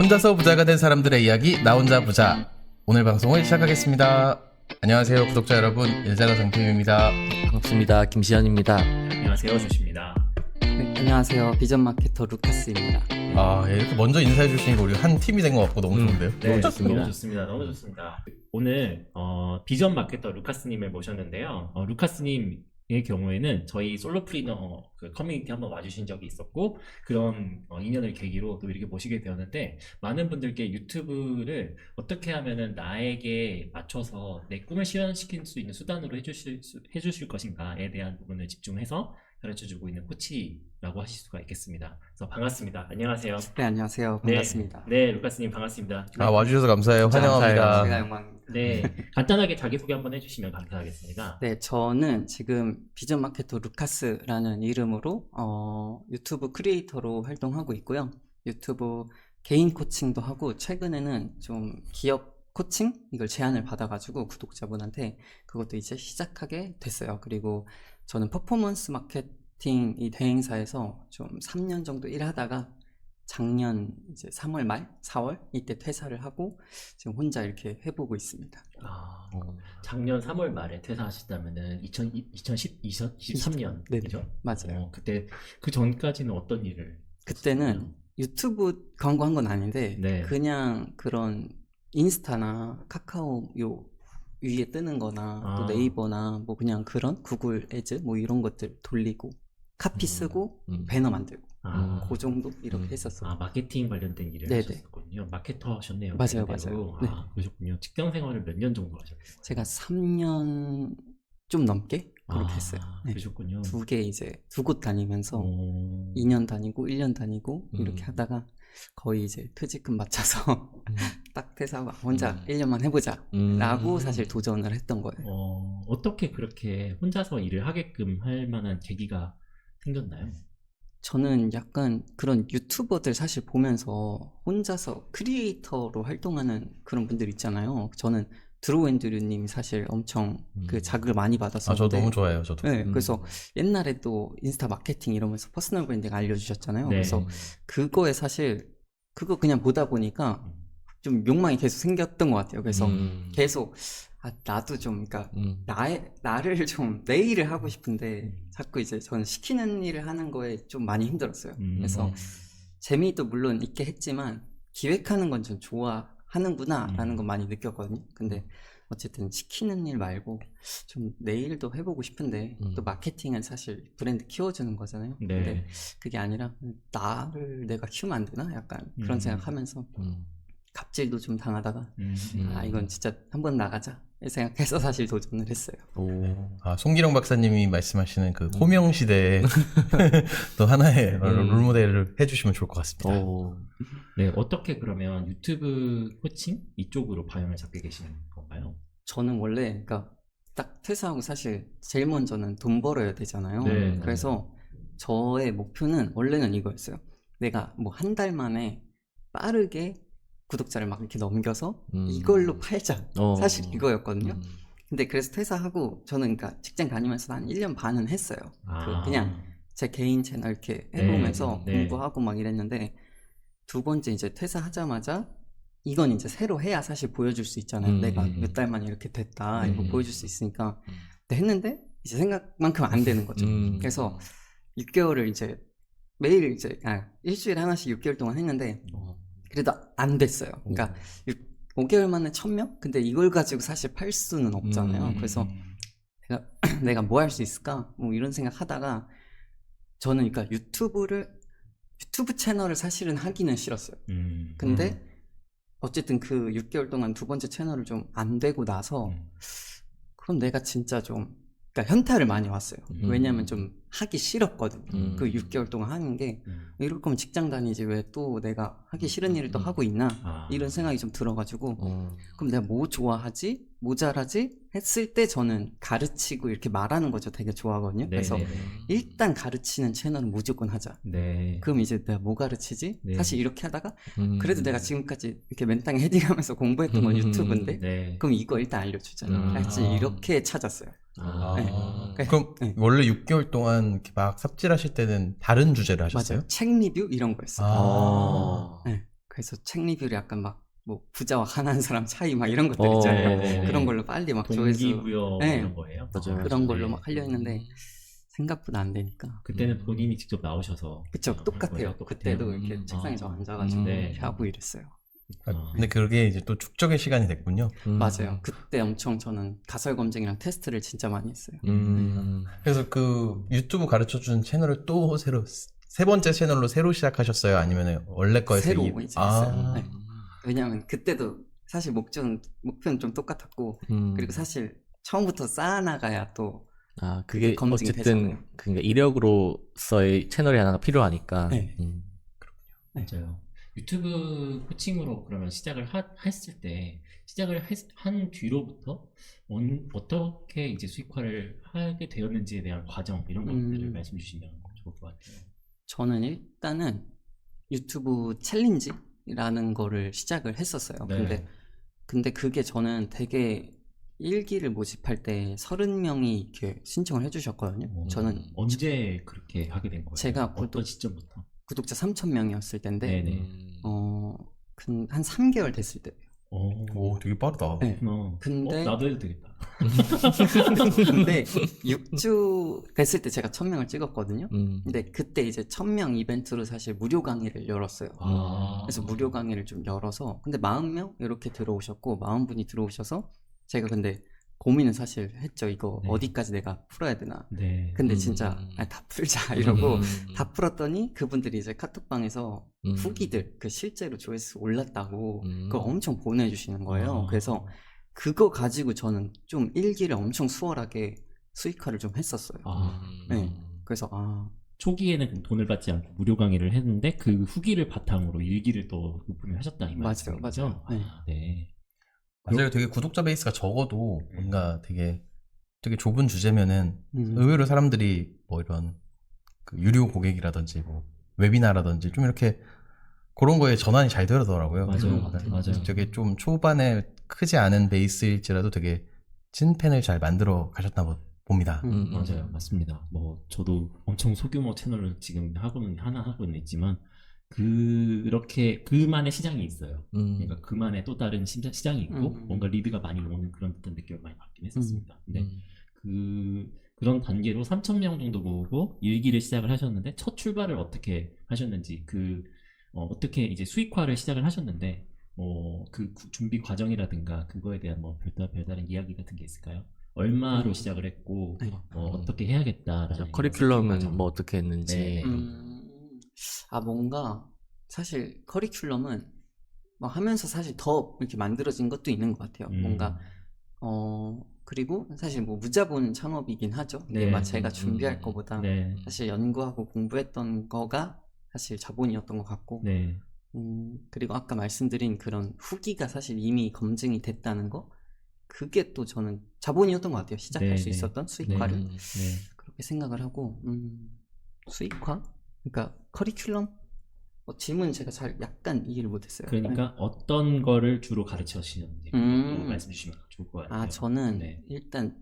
혼자서 부자가 된 사람들의 이야기 나 혼자 부자. 오늘 방송을 시작하겠습니다. 안녕하세요 구독자 여러분, 일자가 정팀입니다. 반갑습니다. 김시현입니다. 안녕하세요, 조시입니다. 네, 안녕하세요. 비전 마케터 루카스입니다. 이렇게 먼저 인사해 주시니까 우리 한 팀이 된 것 같고 너무 좋은데요? 네, 너무 좋습니다. 너무 좋습니다. 너무 좋습니다. 오늘 비전 마케터 루카스님을 모셨는데요. 루카스님의 경우에는 저희 솔로프리너 그 커뮤니티 한번 와주신 적이 있었고, 그런 인연을 계기로 또 이렇게 모시게 되었는데, 많은 분들께 유튜브를 어떻게 하면은 나에게 맞춰서 내 꿈을 실현시킬 수 있는 수단으로 해주실 것인가에 대한 부분을 집중해서 가르쳐주고 있는 코치라고 하실 수가 있겠습니다. 그래서 반갑습니다. 안녕하세요. 네, 안녕하세요. 반갑습니다. 네, 루카스님 반갑습니다. 와주셔서 감사해요. 환영합니다. 제가 영광입니다. 네, 간단하게 자기소개 한번 해주시면 감사하겠습니다. 네, 저는 지금 비전 마케터 루카스라는 이름으로 유튜브 크리에이터로 활동하고 있고요. 유튜브 개인 코칭도 하고, 최근에는 좀 기업 코칭 이걸 제안을 받아가지고 구독자분한테 그것도 이제 시작하게 됐어요. 그리고 저는 퍼포먼스 마케팅 이 대행사에서 좀 3년 정도 일하다가 작년 이제 3월 말, 4월 이때 퇴사를 하고 지금 혼자 이렇게 해보고 있습니다. 작년 3월 말에 퇴사하셨다면은 2023년 네, 그죠? 맞아요. 그때 그 전까지는 어떤 일을? 그때는 유튜브 광고한 건 아닌데 네. 그냥 그런 인스타나 카카오 요 위에 뜨는 거나 또 네이버나 뭐 그냥 그런 구글 애즈 뭐 이런 것들 돌리고 카피 쓰고 배너 만들고 그 정도 이렇게 했었어요. 마케팅 관련된 일을 네네. 하셨었군요. 마케터 하셨네요. 맞아요, 그대로. 맞아요. 네. 그러셨군요. 직장 생활을 몇 년 정도 하셨어요? 제가 3년 좀 넘게 그렇게 했어요. 네. 그러셨군요. 두 곳 다니면서 2년 다니고 1년 다니고 이렇게 하다가 거의 이제 퇴직금 맞춰서 딱 퇴사하고 혼자 1년만 해보자 라고 사실 도전을 했던 거예요. 어떻게 그렇게 혼자서 일을 하게끔 할 만한 계기가 생겼나요? 저는 약간 그런 유튜버들 사실 보면서 혼자서 크리에이터로 활동하는 그런 분들 있잖아요. 저는 드로우 앤드류님 사실 엄청 그 자극을 많이 받았었는데, 저 너무 좋아해요, 저도. 네, 그래서 옛날에 또 인스타 마케팅 이러면서 퍼스널 브랜딩 알려주셨잖아요. 네. 그래서 그거에 사실 그거 그냥 보다 보니까 좀 욕망이 계속 생겼던 것 같아요. 그래서 계속 나도 좀 그러니까 나를 좀 내 일을 하고 싶은데 자꾸 이제 저는 시키는 일을 하는 거에 좀 많이 힘들었어요. 그래서 재미도 물론 있게 했지만 기획하는 건 좀 좋아하는구나 라는 건 많이 느꼈거든요. 근데 어쨌든 시키는 일 말고 좀 내 일도 해보고 싶은데 또 마케팅은 사실 브랜드 키워주는 거잖아요. 네. 근데 그게 아니라 나를 내가 키우면 안 되나? 약간 그런 생각하면서 갑질도 좀 당하다가 이건 진짜 한번 나가자 생각해서 사실 도전을 했어요. 송기령 박사님이 말씀하시는 그 호명 시대에 또 하나의 롤모델을 해주시면 좋을 것 같습니다. 네, 어떻게 그러면 유튜브 코칭 이쪽으로 방향을 잡게 계시는 건가요? 저는 원래 그러니까 딱 퇴사하고 사실 제일 먼저는 돈 벌어야 되잖아요. 네. 그래서 저의 목표는 원래는 이거였어요. 내가 뭐 한 달 만에 빠르게 구독자를 막 이렇게 넘겨서 이걸로 팔자. 사실 이거였거든요. 근데 그래서 퇴사하고 저는 그러니까 직장 다니면서 한 1년 반은 했어요. 그냥 제 개인 채널 이렇게 해보면서 네. 공부하고 막 이랬는데, 두 번째 이제 퇴사하자마자 이건 이제 새로 해야 사실 보여줄 수 있잖아요. 내가 몇 달 만에 이렇게 됐다 이거 보여줄 수 있으니까. 근데 했는데 이제 생각만큼 안 되는 거죠. 그래서 6개월을 이제 매일 이제 일주일에 하나씩 6개월 동안 했는데 그래도 안 됐어요. 그러니까 5개월 만에 1000명? 근데 이걸 가지고 사실 팔 수는 없잖아요. 그래서 내가 뭐 할 수 있을까? 뭐 이런 생각 하다가 저는 그러니까 유튜브 채널을 사실은 하기는 싫었어요. 근데 어쨌든 그 6개월 동안 두 번째 채널을 좀 안 되고 나서 그럼 내가 진짜 좀 그러니까 현타를 많이 왔어요. 왜냐면 좀 하기 싫었거든요. 그 6개월 동안 하는 게 이럴 거면 직장 다니지 왜 또 내가 하기 싫은 일을 또 하고 있나 이런 생각이 좀 들어가지고 그럼 내가 뭐 좋아하지? 뭐 잘하지? 했을 때 저는 가르치고 이렇게 말하는 거죠. 되게 좋아하거든요. 그래서 일단 가르치는 채널은 무조건 하자. 그럼 이제 내가 뭐 가르치지? 사실 이렇게 하다가 그래도 내가 지금까지 이렇게 맨땅에 헤딩하면서 공부했던 건 유튜브인데 그럼 이거 일단 알려주자. 이렇게 찾았어요. 그럼 원래 6개월 동안 이렇게 막 삽질하실 때는 다른 주제를 하셨어요? 맞아요. 책 리뷰 이런 거였어요. 아. 네. 그래서 책 리뷰를 약간 막 뭐 부자와 가난한 사람 차이 막 이런 것들 있잖아요. 네. 그런 걸로 빨리 막 조회수 동기부여 네. 이런 거예요? 맞아요. 그런 걸로 네. 막 하려 했는데 생각보다 안 되니까. 그때는 본인이 직접 나오셔서 그쵸, 한 똑같아요. 거예요? 똑같아요? 그때도 이렇게 책상에 저 앉아가지고 네. 이렇게 하고 이랬어요. 근데 그게 이제 또 축적의 시간이 됐군요. 맞아요. 그때 엄청 저는 가설 검증이랑 테스트를 진짜 많이 했어요. 그래서 그 유튜브 가르쳐준 채널을 또 새로 세 번째 채널로 새로 시작하셨어요? 아니면 원래 거에서 새로 이제 했어요. 아, 네. 왜냐하면 그때도 사실 목표는 좀 똑같았고 그리고 사실 처음부터 쌓아나가야 또 아, 그게 검증이 어쨌든 되잖아요. 그러니까 이력으로서의 채널이 하나가 필요하니까. 네. 맞아요. 유튜브 코칭으로 그러면 시작을 했을 때 시작을 한 뒤로부터 어떻게 이제 수익화를 하게 되었는지에 대한 과정 이런 것들을 말씀 주시면 좋을 것 같아요. 저는 일단은 유튜브 챌린지라는 거를 시작을 했었어요. 네. 근데 그게 저는 되게 1기를 모집할 때 30명이 이렇게 신청을 해주셨거든요. 저는 언제 그렇게 하게 된 거예요? 제가 어떤 시점부터? 구독자 3,000명이었을 때인데 네네. 한 3개월 됐을 때. 오, 되게 빠르다. 네. 근데 근데 나도 해도 되겠다. 근데 6주 됐을 때 제가 1,000명을 찍었거든요. 근데 그때 이제 1,000명 이벤트로 사실 무료 강의를 열었어요. 그래서 무료 강의를 좀 열어서 근데 40명 이렇게 들어오셨고 40분이 들어오셔서 제가 근데 고민은 사실 했죠. 이거 네. 어디까지 내가 풀어야 되나. 네. 근데 진짜 다 풀자 이러고 다 풀었더니 그분들이 이제 카톡방에서 후기들 그 실제로 조회수 올랐다고 그거 엄청 보내주시는 거예요. 그래서 그거 가지고 저는 좀 1기를 엄청 수월하게 수익화를 좀 했었어요. 네. 그래서 초기에는 돈을 받지 않고 무료 강의를 했는데 그 후기를 바탕으로 일기를 또 오픈을 하셨다 이 맞아요, 말씀이죠? 맞아요. 네. 네. 맞아요. 되게 구독자 베이스가 적어도 뭔가 되게 좁은 주제면은 음. 의외로 사람들이 뭐 이런 그 유료 고객이라든지 뭐 웨비나라든지 좀 이렇게 그런 거에 전환이 잘 되더라고요. 맞아요. 그러니까 맞아요. 되게 좀 초반에 크지 않은 베이스일지라도 되게 찐팬을 잘 만들어 가셨나 봅니다. 맞아요. 맞습니다. 뭐 저도 엄청 소규모 채널을 지금 하고는 있지만 그렇게 그만의 시장이 있어요. 그러니까 그만의 또 다른 시장이 있고 뭔가 리드가 많이 오는 그런 듯한 느낌을 많이 받긴 했었습니다. 근데 그런 단계로 3,000명 정도 모으고 일기를 시작을 하셨는데 첫 출발을 어떻게 하셨는지 어떻게 이제 수익화를 시작을 하셨는데 그 준비 과정이라든가 그거에 대한 뭐 별다른 이야기 같은 게 있을까요? 얼마로 시작을 했고 어떻게 해야겠다라는 커리큘럼은 뭐 어떻게 했는지. 네. 뭔가 사실 커리큘럼은 뭐 하면서 사실 더 이렇게 만들어진 것도 있는 것 같아요. 뭔가 그리고 사실 뭐 무자본 창업이긴 하죠. 네. 막 제가 준비할 거보다 네. 사실 연구하고 공부했던 거가 사실 자본이었던 것 같고 네. 그리고 아까 말씀드린 그런 후기가 사실 이미 검증이 됐다는 거 그게 또 저는 자본이었던 것 같아요. 시작할 네, 수 네. 있었던 수익화를 네. 그렇게 생각을 하고 수익화? 그러니까 커리큘럼? 질문 제가 잘 약간 이해를 못했어요. 그러니까 어떤 거를 주로 가르치시는지 말씀 주시면 좋을 것 같아요. 저는 네. 일단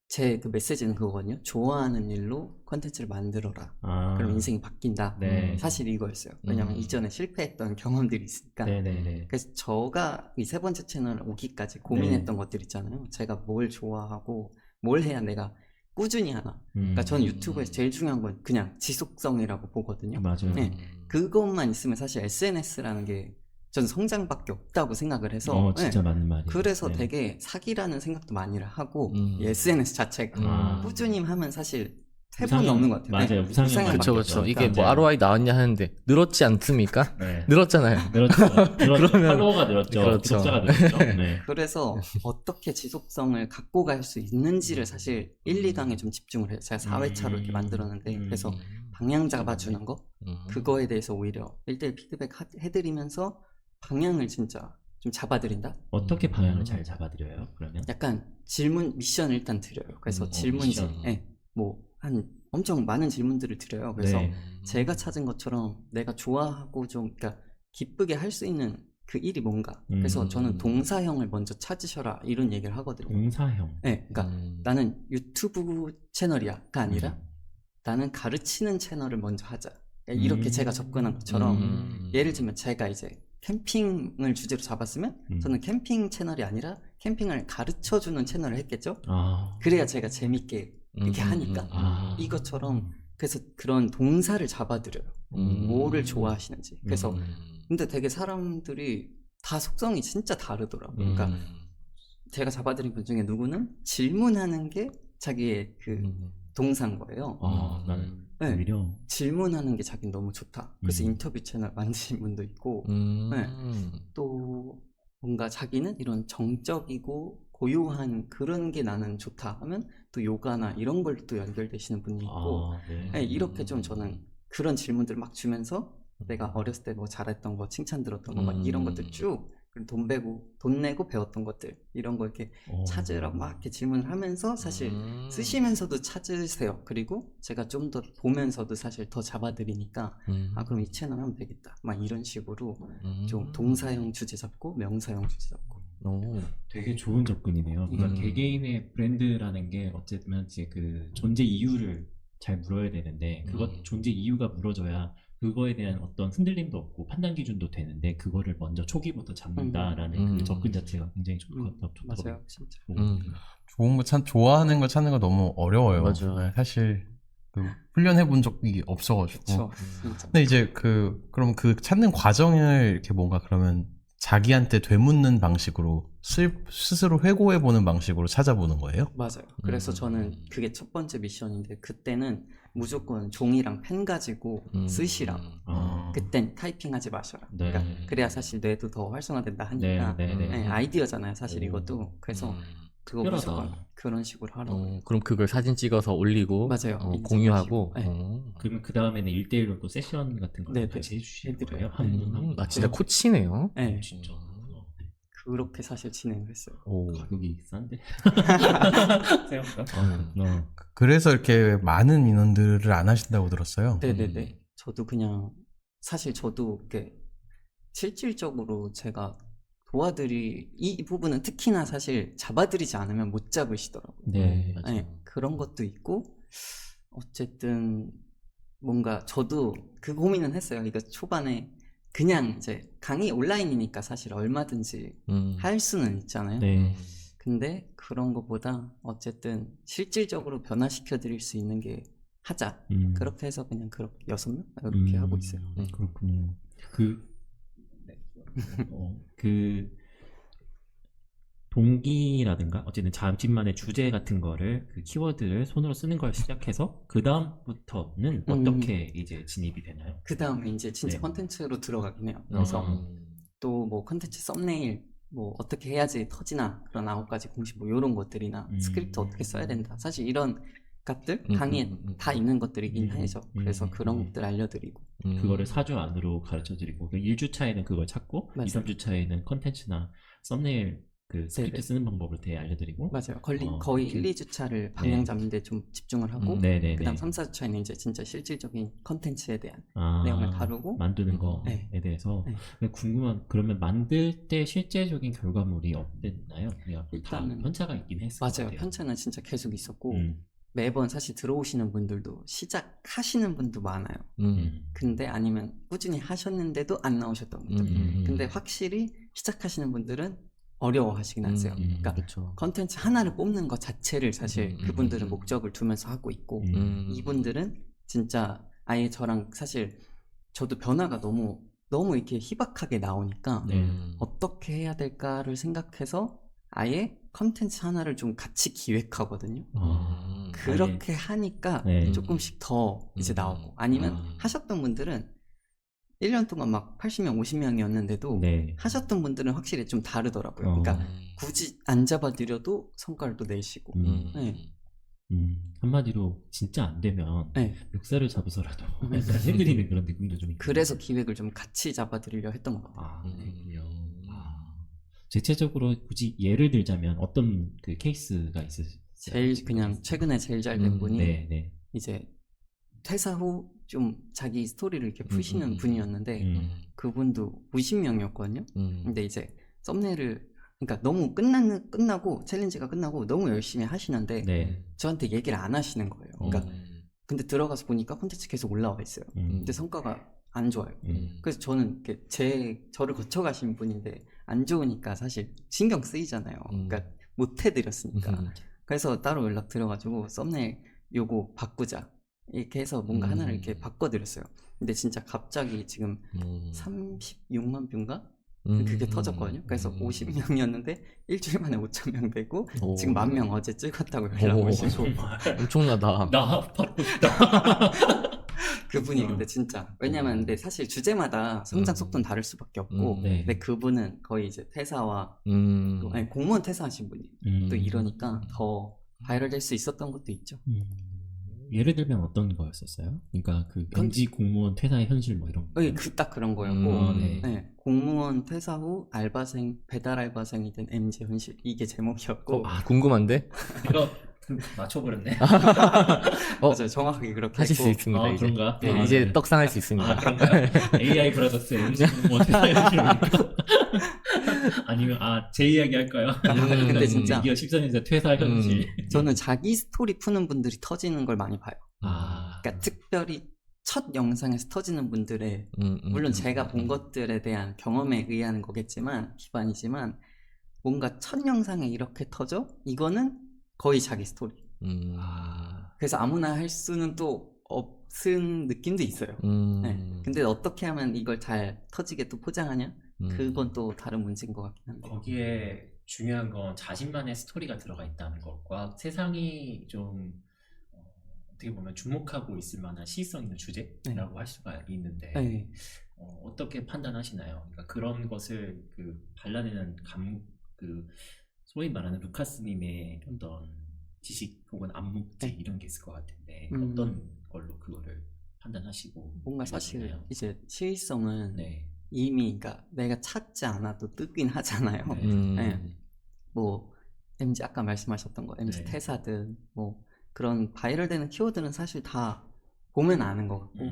제 그 메시지는 그거거든요. 좋아하는 일로 컨텐츠를 만들어라. 그럼 인생이 바뀐다. 네. 사실 이거였어요. 왜냐면 이전에 실패했던 경험들이 있으니까. 네네네. 그래서 저가 이 세 번째 채널 오기까지 고민했던 것들 있잖아요. 제가 뭘 좋아하고 뭘 해야 내가 꾸준히 하나. 그러니까 저는 유튜브에서 제일 중요한 건 그냥 지속성이라고 보거든요. 맞아요. 네. 그것만 있으면 사실 SNS라는 게 전 성장밖에 없다고 생각을 해서 진짜 맞는 말이에요. 그래서 네. 되게 사기라는 생각도 많이 하고 이 SNS 자체가 꾸준히 하면 사실 태분이 없는 것 같아요. 맞아요. 우상향 그렇죠, 그렇죠. 이게 뭐 맞아요. ROI 나왔냐 하는데 늘었지 않습니까? 네. 늘었잖아요. 늘었죠. 그러면- 팔로워가 늘었죠. 그렇죠. 구독자가 늘었죠. 네. 그래서 어떻게 지속성을 갖고 갈 수 있는지를 사실 1, 2강에 좀 집중을 해요. 제가 4회차로 이렇게 만들었는데 그래서 방향 잡아주는 거 그거에 대해서 오히려 1대1 피드백 해드리면서 방향을 진짜 좀 잡아드린다? 어떻게 방향을 잘 잡아드려요? 그러면? 약간 질문, 미션을 일단 드려요. 그래서 질문지, 미션. 뭐, 엄청 많은 질문들을 드려요. 그래서 네. 제가 찾은 것처럼 내가 좋아하고 좀, 그러니까 기쁘게 할 수 있는 그 일이 뭔가. 그래서 저는 동사형을 먼저 찾으셔라. 이런 얘기를 하거든요. 동사형. 네, 그러니까 나는 유튜브 채널이야가 아니라 나는 가르치는 채널을 먼저 하자. 그러니까 이렇게 제가 접근한 것처럼 예를 들면 제가 이제 캠핑을 주제로 잡았으면 저는 캠핑 채널이 아니라 캠핑을 가르쳐주는 채널을 했겠죠. 그래야 제가 재밌게 이렇게 하니까 이것처럼 그래서 그런 동사를 잡아드려요. 뭐를 좋아하시는지. 그래서 근데 되게 사람들이 다 속성이 진짜 다르더라고요. 그러니까 제가 잡아드린 분 중에 누구는 질문하는 게 자기의 그 동사인 거예요. 나는 네. 오히려 질문하는 게 자기는 너무 좋다. 그래서 인터뷰 채널 만드신 분도 있고, 네. 또 뭔가 자기는 이런 정적이고 고요한 그런 게 나는 좋다 하면 또 요가나 이런 걸 또 연결되시는 분이 있고, 네, 이렇게 좀 저는 그런 질문들을 막 주면서 내가 어렸을 때 뭐 잘했던 거, 칭찬 들었던 거, 막 이런 것들 쭉, 그리고 돈 내고 배웠던 것들, 이런 거 이렇게 찾으라고 막 이렇게 질문을 하면서 사실 쓰시면서도 찾으세요. 그리고 제가 좀 더 보면서도 사실 더 잡아드리니까, 아, 그럼 이 채널 하면 되겠다. 막 이런 식으로 좀 동사형 주제 잡고 명사형 주제 잡고. 되게 좋은 접근이네요. 그러니까 개개인의 브랜드라는 게 어쨌든 이제 그 존재 이유를 잘 물어야 되는데 그것 존재 이유가 물어져야 그거에 대한 어떤 흔들림도 없고 판단 기준도 되는데 그거를 먼저 초기부터 잡는다라는 그 접근 자체가 굉장히 좋다고 맞아요, 진짜. 좋은 거 좋아하는 걸 찾는 거 너무 어려워요. 맞아요. 사실 그 훈련해 본 적이 없어가지고. 그쵸, 진짜. 근데 이제 그럼 그 찾는 과정을 이렇게 뭔가 그러면 자기한테 되묻는 방식으로 스스로 회고해 보는 방식으로 찾아보는 거예요? 맞아요. 그래서 저는 그게 첫 번째 미션인데 그때는 무조건 종이랑 펜 가지고 쓰시라. 그땐 타이핑하지 마셔라. 네. 그러니까 그래야 사실 뇌도 더 활성화된다 하니까. 네, 아이디어잖아요, 사실 이것도. 그래서 그거 특별하다. 무조건 그런 식으로 하라고. 그럼 그걸 사진 찍어서 올리고 맞아요. 공유하고. 네. 그러면 그 다음에는 1대1로 또 세션 같은 거 네, 같이 해주시는 해드려요. 거예요? 한 분. 진짜 코치네요. 네, 진짜 그렇게 사실 진행을 했어요. 가격이 싼데? 그래서 이렇게 많은 인원들을 안 하신다고 들었어요. 네네네. 저도 그냥 사실 저도 이렇게 실질적으로 제가 이 부분은 특히나 사실 잡아드리지 않으면 못 잡으시더라고요. 네, 네, 그런 것도 있고 어쨌든 뭔가 저도 그 고민은 했어요. 이거 초반에 그냥 이제 강의 온라인이니까 사실 얼마든지 할 수는 있잖아요. 네. 근데 그런 것보다 어쨌든 실질적으로 변화시켜 드릴 수 있는 게 하자. 그렇게 해서 그냥 그렇게 6명 이렇게 하고 있어요. 그렇군요. 그 동기라든가 어쨌든 자신만의 주제 같은 거를 그 키워드를 손으로 쓰는 걸 시작해서 그 다음부터는 어떻게 이제 진입이 되나요? 그 다음에 이제 진짜 네. 컨텐츠로 들어가긴 해요. 그래서 또 뭐 컨텐츠 썸네일 뭐 어떻게 해야지 터지나 그런 9가지 공식 뭐 이런 것들이나 스크립트 어떻게 써야 된다. 사실 이런 것들 강의에 다 있는 것들이긴 하죠. 그래서 그런 것들 알려드리고 그거를 4주 안으로 가르쳐드리고 1주 차에는 그걸 찾고 맞아요. 2, 3주 차에는 컨텐츠나 썸네일 그 스크립트 네네. 쓰는 방법을 되게 알려드리고 맞아요. 거의 1, 2주차를 방향 네. 잡는 데 좀 집중을 하고 네네네. 그 다음 3, 4주차에는 이제 진짜 실질적인 컨텐츠에 대한 아, 내용을 다루고 만드는 거에 네. 대해서 네. 근데 궁금한 그러면 만들 때 실제적인 결과물이 어땠나요? 그냥 다 일단은 편차가 있긴 했을 것 맞아요. 같아요. 편차는 진짜 계속 있었고 음. 매번 사실 들어오시는 분들도 시작하시는 분도 많아요. 근데 아니면 꾸준히 하셨는데도 안 나오셨던 분들. 근데 확실히 시작하시는 분들은 어려워하시긴 하세요. 그러니까 그렇죠. 컨텐츠 하나를 뽑는 것 자체를 사실 그분들은 목적을 두면서 하고 있고 이분들은 진짜 아예 저랑 사실 저도 변화가 너무 이렇게 희박하게 나오니까 네. 어떻게 해야 될까를 생각해서 아예 컨텐츠 하나를 좀 같이 기획하거든요. 그렇게 하니까 네. 조금씩 더 이제 나오고 아니면 하셨던 분들은 1년 동안 막 80명, 50명이었는데도 네. 하셨던 분들은 확실히 좀 다르더라고요. 그러니까 굳이 안 잡아드려도 성과를 또 내시고. 네. 한마디로 진짜 안 되면 네. 멱살을 잡으서라도 약간 해드리는 그런 느낌도 좀 있고. 그래서 기획을 좀 같이 잡아드리려 했던 것 같아요. 아, 그렇군요. 대체적으로 굳이 예를 들자면 어떤 그 케이스가 있으세요? 그냥 최근에 제일 잘 된 분이 네. 이제 퇴사 후 좀 자기 스토리를 이렇게 푸시는 분이었는데 그분도 90명이었거든요. 근데 이제 썸네일을 그러니까 너무 끝나고 챌린지가 끝나고 너무 열심히 하시는데 네. 저한테 얘기를 안 하시는 거예요. 그러니까 근데 들어가서 보니까 콘텐츠 계속 올라와 있어요. 근데 성과가 안 좋아요. 그래서 저는 저를 거쳐가신 분인데 안 좋으니까 사실 신경 쓰이잖아요. 그러니까 못 해드렸으니까. 그래서 따로 연락 드려가지고 썸네일 요거 바꾸자 이렇게 해서 뭔가 하나를 이렇게 바꿔드렸어요. 근데 진짜 갑자기 지금 36만 뷰인가? 그게 터졌거든요. 그래서 50명이었는데 일주일 만에 5,000명 되고 오. 지금 10,000명 어제 찍었다고 연락 오시고 정말 엄청나다. 나 받고 싶다. 그분이 근데 진짜 왜냐면 근데 사실 주제마다 성장 속도는 다를 수밖에 없고 네. 근데 그분은 거의 이제 퇴사와 또 아니, 공무원 퇴사하신 분이 또 이러니까 더 바이럴 될 수 있었던 것도 있죠. 예를 들면 어떤 거였었어요? 그러니까 그 MZ 공무원 퇴사의 현실 뭐 이런 거. 딱 그런 거였고 네. 네, 공무원 퇴사 후 알바생 배달 알바생이 된 MZ 현실 이게 제목이었고 궁금한데? 이거 맞춰버렸네. 맞아요 정확하게 그렇게 하실 수 했고 있습니다. 아, 이제. 그런가? 네, 아, 이제 네. 떡상할 수 있습니다. 아, 그런가요? AI 브라더스 MZ 공무원 퇴사의 현실입니까? 아니면 제 이야기 할까요? 근데 진짜 미디어 14년차 퇴사 현실. 저는 자기 스토리 푸는 분들이 터지는 걸 많이 봐요. 아, 그러니까 특별히 첫 영상에서 터지는 분들의 물론 제가 본 것들에 대한 경험에 의한 거겠지만 기반이지만 뭔가 첫 영상에 이렇게 터져? 이거는 거의 자기 스토리. 그래서 아무나 할 수는 또 없은 느낌도 있어요. 네. 근데 어떻게 하면 이걸 잘 터지게 또 포장하냐? 그건 또 다른 문제인 것 같긴 한데. 거기에 중요한 건 자신만의 스토리가 들어가 있다는 것과 세상이 좀 어떻게 보면 주목하고 있을 만한 시의성 있는 주제라고 할 수가 있는데 네. 어떻게 판단하시나요? 그러니까 그런 것을 발라내는 소위 말하는 루카스님의 어떤 지식 혹은 안목지 네. 이런 게 있을 것 같은데 어떤 걸로 그거를 판단하시고 뭔가 사실 알려주나요? 이제 시의성은 네. 이미 그러니까 내가 찾지 않아도 뜨긴 하잖아요. 네. 뭐 MZ 아까 말씀하셨던 거 MZ 네. 퇴사든 뭐 그런 바이럴되는 키워드는 사실 다 보면 아는 것 같고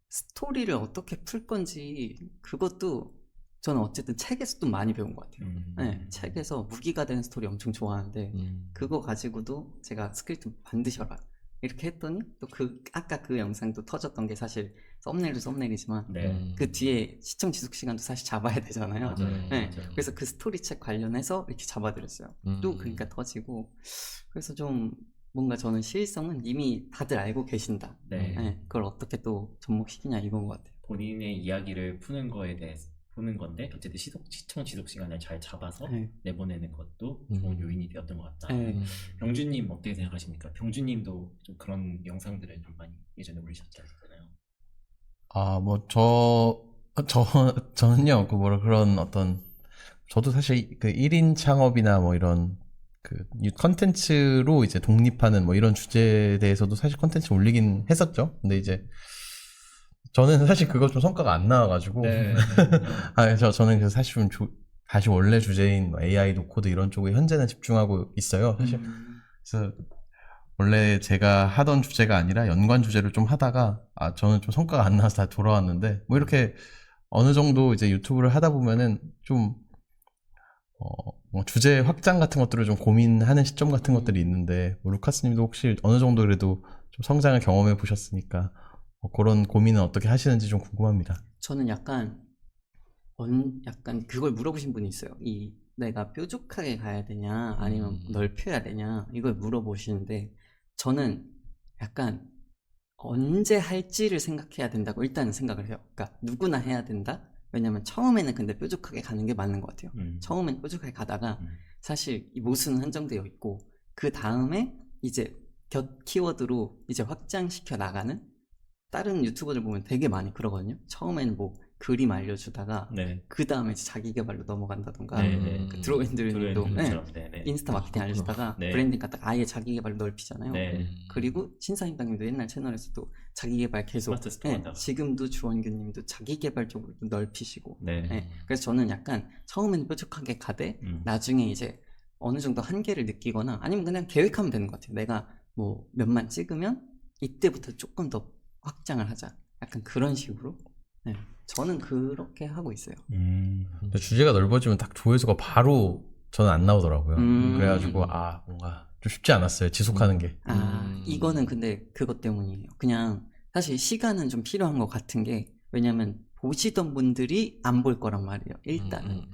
스토리를 어떻게 풀 건지 그것도 저는 어쨌든 책에서 또 많이 배운 것 같아요. 네, 책에서 무기가 되는 스토리 엄청 좋아하는데 그거 가지고도 제가 스크립트 만드셔라 이렇게 했더니 또 아까 그 영상도 터졌던 게 사실 썸네일도 썸네일이지만 네. 그 뒤에 시청 지속 시간도 사실 잡아야 되잖아요. 맞아요. 네, 맞아요. 그래서 그 스토리 책 관련해서 이렇게 잡아드렸어요. 또 그러니까 터지고 그래서 좀 뭔가 저는 시의성은 이미 다들 알고 계신다. 네. 네, 그걸 어떻게 또 접목시키냐 이건 것 같아요. 본인의 이야기를 푸는 거에 대해서 푸는 건데 어쨌든 시청 지속 시간을 잘 잡아서 네. 내보내는 것도 좋은 요인이 되었던 것 같다. 네. 병준님 어떻게 생각하십니까? 병준님도 좀 그런 영상들을 좀 많이 예전에 올리셨잖아요. 저는요, 그런 어떤, 저도 사실 그 1인 창업이나 뭐 이런 컨텐츠로 이제 독립하는 뭐 이런 주제에 대해서도 사실 컨텐츠 올리긴 했었죠. 근데 이제, 저는 사실 그거 좀 성과가 안 나와가지고. 네. 저는 그래서 사실 좀 다시 원래 주제인 뭐 AI 노코드 이런 쪽에 현재는 집중하고 있어요. 사실. 그래서 원래 제가 하던 주제가 아니라 연관 주제를 좀 하다가 저는 좀 성과가 안 나와서 다 돌아왔는데 뭐 이렇게 어느 정도 이제 유튜브를 하다 보면은 좀 뭐 주제 확장 같은 것들을 좀 고민하는 시점 같은 것들이 있는데 뭐 루카스님도 혹시 어느 정도 그래도 좀 성장을 경험해 보셨으니까 그런 고민은 어떻게 하시는지 좀 궁금합니다. 저는 약간 그걸 물어보신 분이 있어요. 내가 뾰족하게 가야 되냐 아니면 넓혀야 되냐 이걸 물어보시는데 저는 약간 언제 할지를 생각해야 된다고 일단은 생각을 해요. 그러니까 누구나 해야 된다. 왜냐면 처음에는 근데 뾰족하게 가는 게 맞는 것 같아요. 처음엔 뾰족하게 가다가 사실 이 모수는 한정되어 있고 그 다음에 이제 곁 키워드로 이제 확장시켜 나가는 다른 유튜버들 보면 되게 많이 그러거든요. 처음에는 뭐 그림 알려주다가 네. 그 다음에 자기 개발로 넘어간다던가 네. 드로앤드님도 네. 인스타 마케팅 알려주다가 네. 브랜딩 갖다가 아예 자기 개발로 넓히잖아요. 네. 그리고 신사임당님도 옛날 채널에서도 자기 개발 계속 스마트 스토어 하다가. 지금도 주원규님도 자기 개발 쪽으로 좀 넓히시고 네. 그래서 저는 약간 처음에는 뾰족하게 가되 나중에 이제 어느 정도 한계를 느끼거나 아니면 그냥 계획하면 되는 것 같아요. 내가 뭐 몇만 찍으면 이때부터 조금 더 확장을 하자. 약간 그런 식으로. 네. 저는 그렇게 하고 있어요. 근데 주제가 넓어지면 딱 조회수가 바로 저는 안 나오더라고요. 그래가지고 뭔가 좀 쉽지 않았어요. 지속하는 게. 이거는 근데 그것 때문이에요. 그냥 사실 시간은 좀 필요한 것 같은 게, 왜냐면 보시던 분들이 안 볼 거란 말이에요. 일단은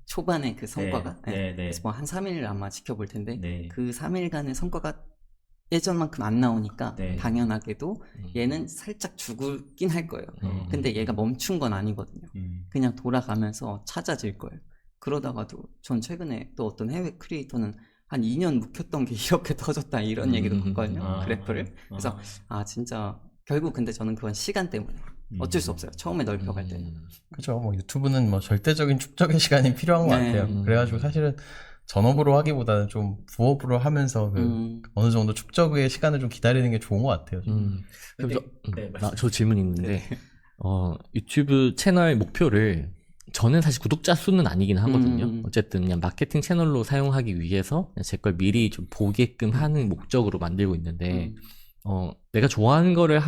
초반에 그 성과가 그래서 뭐 한 3일 아마 지켜볼 텐데 네. 그 3일간의 성과가 예전만큼 안 나오니까 네. 당연하게도 얘는 살짝 죽긴 할 거예요. 근데 얘가 멈춘 건 아니거든요. 그냥 돌아가면서 찾아질 거예요. 그러다가도 전 최근에 또 어떤 해외 크리에이터는 한 2년 묵혔던 게 이렇게 터졌다 이런 얘기도 봤거든요. 그래프를. 그래서 진짜 결국 근데 저는 그건 시간 때문에 어쩔 수 없어요. 처음에 넓혀갈 때는. 그죠. 뭐 유튜브는 뭐 절대적인 축적의 시간이 필요한 것 네. 같아요. 그래가지고 사실은 전업으로 하기보다는 좀 부업으로 하면서 그 어느 정도 축적의 시간을 좀 기다리는 게 좋은 것 같아요. 근데, 저 질문이 있는데 유튜브 채널 목표를 저는 사실 구독자 수는 아니긴 하거든요. 어쨌든 그냥 마케팅 채널로 사용하기 위해서 제 걸 미리 좀 보게끔 하는 목적으로 만들고 있는데 내가 좋아하는 거를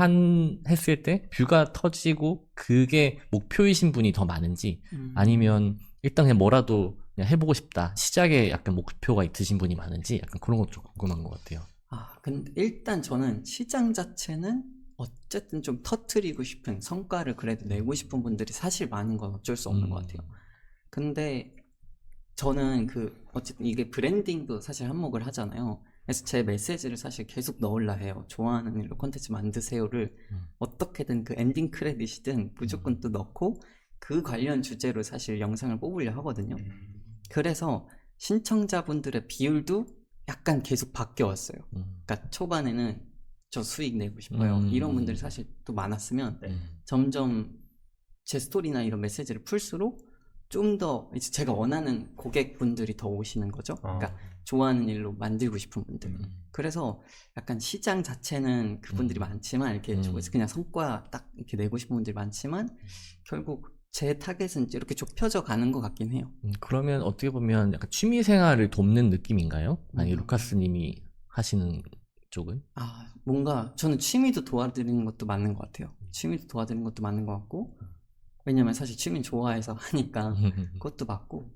했을 때 뷰가 터지고 그게 목표이신 분이 더 많은지 아니면 일단 그냥 뭐라도 그냥 해보고 싶다. 시작에 약간 목표가 있으신 분이 많은지 약간 그런 것도 좀 궁금한 것 같아요. 근데 일단 저는 시장 자체는 어쨌든 좀 터트리고 싶은 성과를 그래도 내고 싶은 분들이 사실 많은 건 어쩔 수 없는 것 같아요. 근데 저는 어쨌든 이게 브랜딩도 사실 한몫을 하잖아요. 그래서 제 메시지를 사실 계속 넣으려 해요. 좋아하는 일로 콘텐츠 만드세요를 어떻게든 그 엔딩 크레딧이든 무조건 또 넣고 그 관련 주제로 사실 영상을 뽑으려 하거든요. 그래서 신청자분들의 비율도 약간 계속 바뀌어왔어요. 그러니까 초반에는 저 수익 내고 싶어요. 이런 분들이 사실 또 많았으면 점점 제 스토리나 이런 메시지를 풀수록 좀 더 이제 제가 원하는 고객분들이 더 오시는 거죠. 그러니까 좋아하는 일로 만들고 싶은 분들. 그래서 약간 시장 자체는 그분들이 많지만 이렇게 그냥 성과 딱 이렇게 내고 싶은 분들이 많지만 결국 제 타겟은 이렇게 좁혀져 가는 것 같긴 해요. 그러면 어떻게 보면 약간 취미 생활을 돕는 느낌인가요? 아니 루카스님이 하시는 쪽은? 뭔가 저는 취미도 도와드리는 것도 맞는 것 같아요. 취미도 도와드리는 것도 맞는 것 같고, 왜냐면 사실 취미는 좋아해서 하니까 그것도 맞고,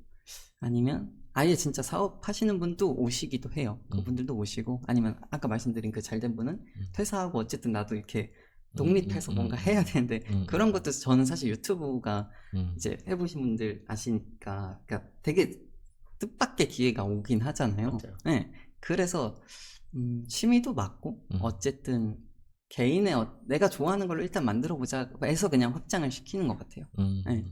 아니면 아예 진짜 사업하시는 분도 오시기도 해요. 그분들도 오시고, 아니면 아까 말씀드린 그 잘된 분은 퇴사하고 어쨌든 나도 이렇게 독립해서 뭔가 해야 되는데 그런 것도 저는 사실 유튜브가 이제 해보신 분들 아시니까 그러니까 되게 뜻밖의 기회가 오긴 하잖아요. 맞아요. 네, 그래서 취미도 맞고 어쨌든 개인의 내가 좋아하는 걸로 일단 만들어보자 해서 그냥 확장을 시키는 것 같아요. 네.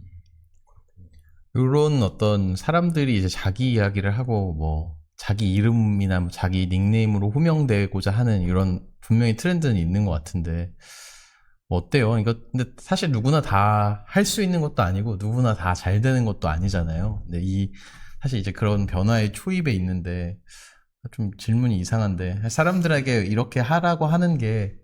이런 어떤 사람들이 이제 자기 이야기를 하고 뭐 자기 이름이나 뭐 자기 닉네임으로 호명되고자 하는 이런 분명히 트렌드는 있는 것 같은데 뭐 어때요? 이거 근데 사실 누구나 다 할 수 있는 것도 아니고 누구나 다 잘 되는 것도 아니잖아요. 근데 사실 이제 그런 변화의 초입에 있는데 좀 질문이 이상한데 사람들에게 이렇게 하라고 하는 게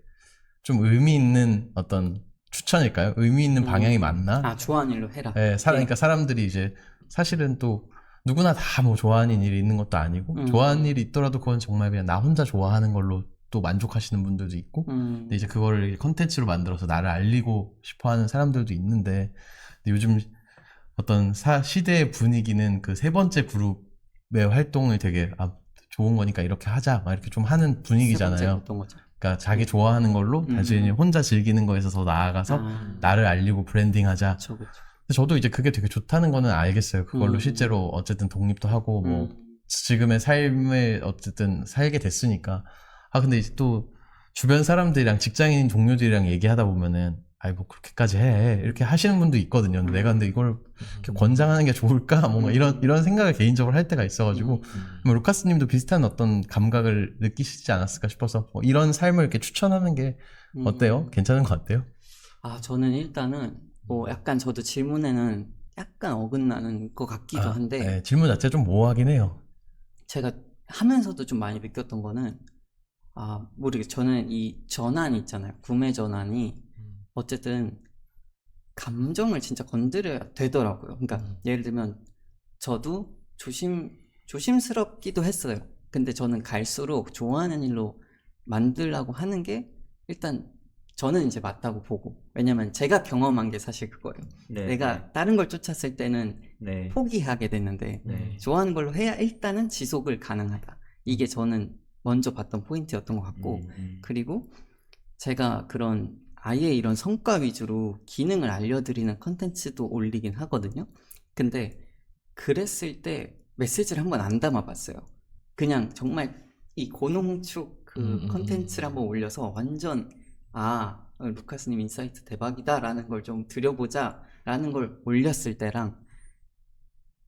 좀 의미 있는 어떤 추천일까요? 의미 있는 방향이 맞나? 좋아하는 일로 해라. 네, 그러니까 사람들이 이제 사실은 또 누구나 다 뭐 좋아하는 일이 있는 것도 아니고 좋아하는 일이 있더라도 그건 정말 그냥 나 혼자 좋아하는 걸로 또 만족하시는 분들도 있고 근데 이제 그거를 컨텐츠로 만들어서 나를 알리고 싶어하는 사람들도 있는데 근데 요즘 어떤 시대의 분위기는 그 세 번째 그룹의 활동을 되게 좋은 거니까 이렇게 하자 막 이렇게 좀 하는 분위기잖아요. 어떤 거죠? 그러니까 자기 좋아하는 걸로 자신이 혼자 즐기는 거에서 더 나아가서 나를 알리고 브랜딩하자. 그쵸. 저도 이제 그게 되게 좋다는 거는 알겠어요. 그걸로 실제로 어쨌든 독립도 하고 뭐 지금의 삶을 어쨌든 살게 됐으니까. 근데 이제 또 주변 사람들이랑 직장인 동료들이랑 얘기하다 보면은 뭐 그렇게까지 해 이렇게 하시는 분도 있거든요. 내가 근데 이걸 이렇게 권장하는 게 좋을까 뭔가 이런 생각을 개인적으로 할 때가 있어가지고 뭐 루카스님도 비슷한 어떤 감각을 느끼시지 않았을까 싶어서 뭐 이런 삶을 이렇게 추천하는 게 어때요? 괜찮은 것 같아요? 저는 일단은 뭐 약간 저도 질문에는 약간 어긋나는 것 같기도 한데 네, 질문 자체 좀 모호하긴 해요. 제가 하면서도 좀 많이 느꼈던 거는 모르겠어요. 저는 이 전환이 있잖아요. 구매 전환이 어쨌든 감정을 진짜 건드려야 되더라고요. 그러니까 예를 들면 저도 조심스럽기도 했어요. 근데 저는 갈수록 좋아하는 일로 만들려고 하는 게 일단 저는 이제 맞다고 보고, 왜냐면 제가 경험한 게 사실 그거예요. 내가 다른 걸 쫓았을 때는 포기하게 됐는데 좋아하는 걸로 해야 일단은 지속을 가능하다. 이게 저는 먼저 봤던 포인트였던 것 같고, 그리고 제가 그런 아예 이런 성과 위주로 기능을 알려드리는 컨텐츠도 올리긴 하거든요. 근데 그랬을 때 메시지를 한번 안 담아봤어요. 그냥 정말 이 고농축 그 컨텐츠를 한번 올려서 완전 루카스님 인사이트 대박이다 라는 걸 좀 드려보자 라는 걸 올렸을 때랑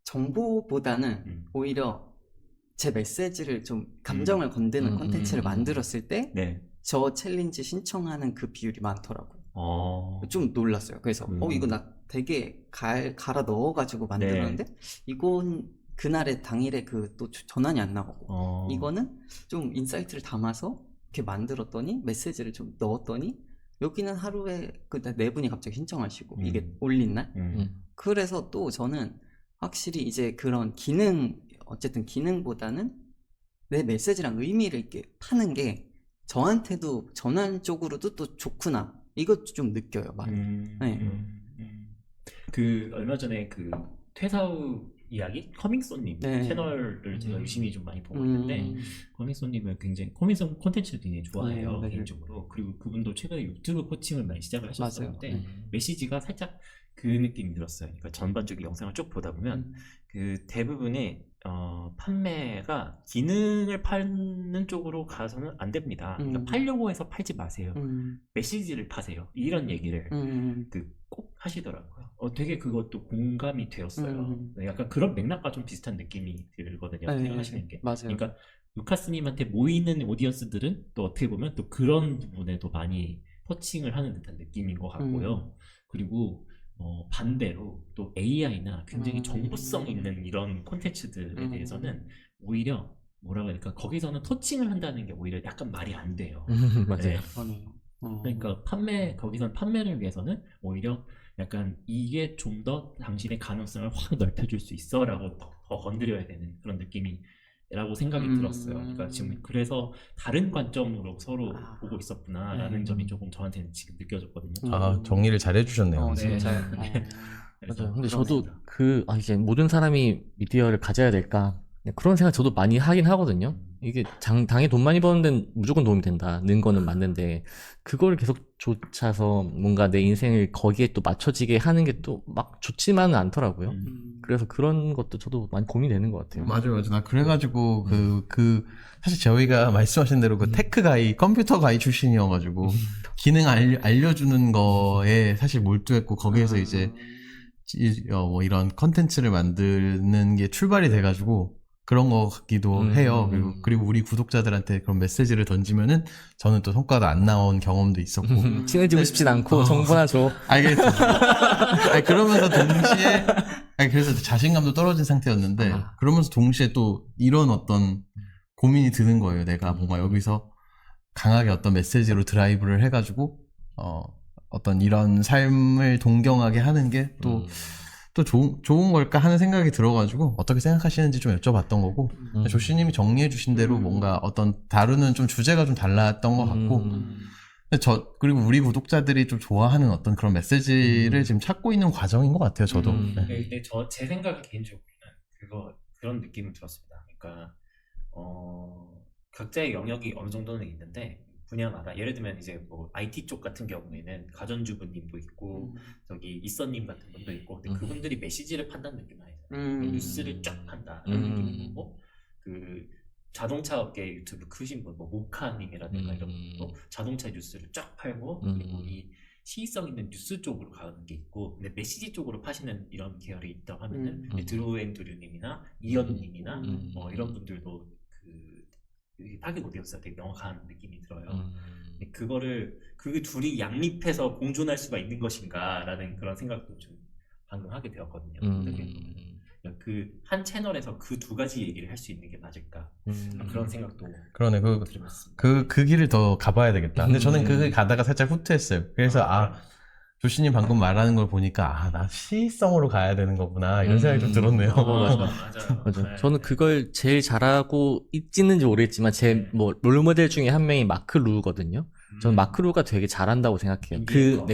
정보보다는 오히려 제 메시지를 좀 감정을 건드는 컨텐츠를 만들었을 때 네. 저 챌린지 신청하는 그 비율이 많더라고요. 어. 좀 놀랐어요. 그래서 이거 나 되게 갈아 넣어가지고 만들었는데 이건 그날의 당일에 그 또 전환이 안 나오고 이거는 좀 인사이트를 담아서 이렇게 만들었더니 메시지를 좀 넣었더니 여기는 하루에 그 네 분이 갑자기 신청하시고 이게 올린 날 그래서 또 저는 확실히 이제 그런 어쨌든 기능보다는 내 메시지랑 의미를 이렇게 파는 게 저한테도 전환적으로도 또 좋구나 이것도 좀 느껴요. 많이. 네. 그 얼마 전에 그 퇴사 후 이야기 커밍손님 네. 채널을 제가 유심히 좀 많이 보고 있는데 커밍손님은 굉장히 커밍손 콘텐츠를 굉장히 좋아해요. 네. 개인적으로. 그리고 그분도 최근에 유튜브 코칭을 많이 시작을 하셨었는데 맞아요. 메시지가 살짝 그 느낌이 들었어요. 그러니까 전반적인 영상을 쭉 보다 보면 그 대부분의 판매가 기능을 팔는 쪽으로 가서는 안 됩니다. 그러니까 팔려고 해서 팔지 마세요. 메시지를 파세요. 이런 얘기를 꼭 하시더라고요. 되게 그것도 공감이 되었어요. 네, 약간 그런 맥락과 좀 비슷한 느낌이 들거든요. 네, 생각하시는 게. 맞아요. 그러니까 루카스님한테 모이는 오디언스들은 또 어떻게 보면 또 그런 부분에도 많이 터칭을 하는 듯한 느낌인 것 같고요. 그리고 반대로 또 AI나 굉장히 정보성 있는 이런 콘텐츠들에 대해서는 오히려 뭐라고 해야 될까, 거기서는 터칭을 한다는 게 오히려 약간 말이 안 돼요. 맞아요. 네. 그러니까 거기선 판매를 위해서는 오히려 약간 이게 좀 더 당신의 가능성을 확 넓혀줄 수 있어 라고 더 건드려야 되는 그런 느낌이라고 생각이 들었어요. 그러니까 지금 그래서 다른 관점으로 서로 보고 있었구나 라는 점이 조금 저한테는 지금 느껴졌거든요. 정리를 잘 해주셨네요. 네. 진짜요. 그래서 맞아요. 근데 그런 저도 생각. 이제 모든 사람이 미디어를 가져야 될까? 그런 생각 저도 많이 하긴 하거든요. 이게 당에 돈 많이 버는 데는 무조건 도움이 된다는 거는 맞는데, 그걸 계속 쫓아서 뭔가 내 인생을 거기에 또 맞춰지게 하는 게 또 막 좋지만은 않더라고요. 그래서 그런 것도 저도 많이 고민되는 것 같아요. 맞아요. 나 그래가지고 사실 저희가 말씀하신 대로 그 테크 가이, 컴퓨터 가이 출신이어가지고 기능 알려주는 거에 사실 몰두했고 거기에서 이제 뭐 이런 컨텐츠를 만드는 게 출발이 돼가지고 그런 거 같기도 해요. 그리고 우리 구독자들한테 그런 메시지를 던지면은 저는 또 성과가 안 나온 경험도 있었고. 친해지고 싶진 않고 정보나 줘. 알겠죠. 그러면서 동시에, 그래서 자신감도 떨어진 상태였는데, 그러면서 동시에 또 이런 어떤 고민이 드는 거예요. 내가 뭔가 여기서 강하게 어떤 메시지로 드라이브를 해가지고, 어떤 이런 삶을 동경하게 하는 게 또 좋은 걸까 하는 생각이 들어가지고 어떻게 생각하시는지 좀 여쭤봤던 거고, 조씨님이 정리해 주신 대로 뭔가 어떤 다루는 좀 주제가 좀 달랐던 것 같고, 그리고 우리 구독자들이 좀 좋아하는 어떤 그런 메시지를 지금 찾고 있는 과정인 것 같아요, 저도. 네. 근데 제 생각이 개인적으로는 그런 느낌을 들었습니다. 그러니까 각자의 영역이 어느 정도는 있는데 분야마다, 예를 들면 이제 뭐 IT 쪽 같은 경우에는 가전주부님도 있고 저기 이선님 같은 분도 있고, 근데 그분들이 메시지를 판다는 느낌은 아니잖아요. 뉴스를 쫙 판다는 느낌이고, 그 자동차 업계 유튜브 크신 분, 뭐 모카님이라든가 이런 분도 자동차 뉴스를 쫙 팔고, 그리고 이 시의성 있는 뉴스 쪽으로 가는 게 있고, 근데 메시지 쪽으로 파시는 이런 계열이 있다고 하면은 드루앤드류님이나 이현님이나 뭐 이런 분들도 타겟 오디언스가 되게 명확한 느낌이 들어요. 근데 그 둘이 양립해서 공존할 수가 있는 것인가라는 그런 생각도 좀 방금 하게 되었거든요. 그 한 채널에서 그 두 가지 얘기를 할 수 있는 게 맞을까? 그런 생각도 그러네. 들어봤습니다. 그 길을 더 가봐야 되겠다. 근데 저는 그 길 가다가 살짝 후퇴했어요. 그래서 조씨님 방금 말하는 걸 보니까 나 시의성으로 가야 되는 거구나 이런 생각이 좀 들었네요. 맞아요. 저는 그걸 제일 잘하고 있지는지 모르겠지만 제 뭐 롤모델 중에 한 명이 마크 루거든요. 저는 마크 루가 되게 잘한다고 생각해요.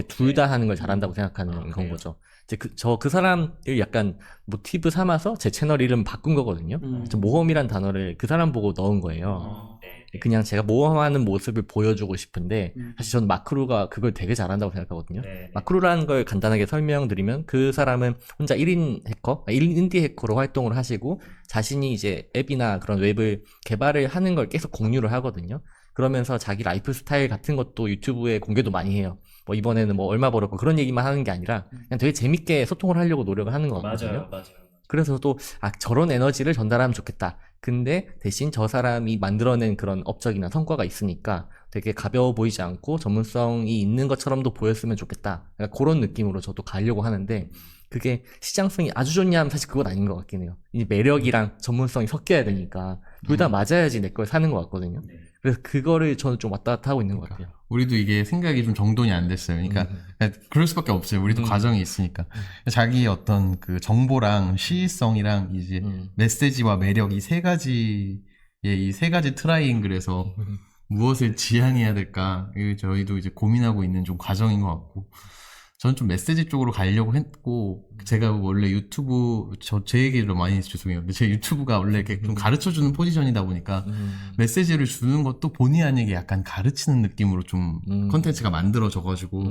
둘 다 하는 걸 잘한다는 건 거죠. 이제 그 사람을 약간 모티브 삼아서 제 채널 이름 바꾼 거거든요. 저 모험이란 단어를 그 사람 보고 넣은 거예요. 네. 그냥 제가 모험하는 모습을 보여주고 싶은데 사실 저는 마크루가 그걸 되게 잘한다고 생각하거든요. 네. 마크루라는 걸 간단하게 설명드리면 그 사람은 혼자 1인 해커, 1인 인디 해커로 활동을 하시고 자신이 이제 앱이나 그런 웹을 개발을 하는 걸 계속 공유를 하거든요. 그러면서 자기 라이프 스타일 같은 것도 유튜브에 공개도 많이 해요. 뭐 이번에는 뭐 얼마 벌었고 그런 얘기만 하는 게 아니라 그냥 되게 재밌게 소통을 하려고 노력을 하는 것 같거든요. 맞아요. 그래서 또 저런 에너지를 전달하면 좋겠다. 근데 대신 저 사람이 만들어낸 그런 업적이나 성과가 있으니까 되게 가벼워 보이지 않고 전문성이 있는 것처럼도 보였으면 좋겠다. 약간 그런 느낌으로 저도 가려고 하는데 그게 시장성이 아주 좋냐 하면 사실 그건 아닌 것 같긴 해요. 이 매력이랑 전문성이 섞여야 되니까 둘 다 맞아야지 내 걸 사는 것 같거든요. 네. 그래서 그거를 저는 좀 왔다 갔다 하고 있는 것 같아요. 우리도 이게 생각이 좀 정돈이 안 됐어요. 그러니까 그럴 수밖에 없어요. 우리도 과정이 있으니까. 자기 어떤 그 정보랑 시의성이랑 이제 메시지와 매력 이 세 가지 트라이앵글에서 무엇을 지향해야 될까? 이거 저희도 이제 고민하고 있는 좀 과정인 것 같고. 저는 좀 메시지 쪽으로 가려고 했고, 제가 원래 유튜브, 제 얘기를 많이 해서 죄송해요. 근데 제 유튜브가 원래 이렇게 좀 가르쳐주는 포지션이다 보니까, 메시지를 주는 것도 본의 아니게 약간 가르치는 느낌으로 좀 컨텐츠가 만들어져가지고,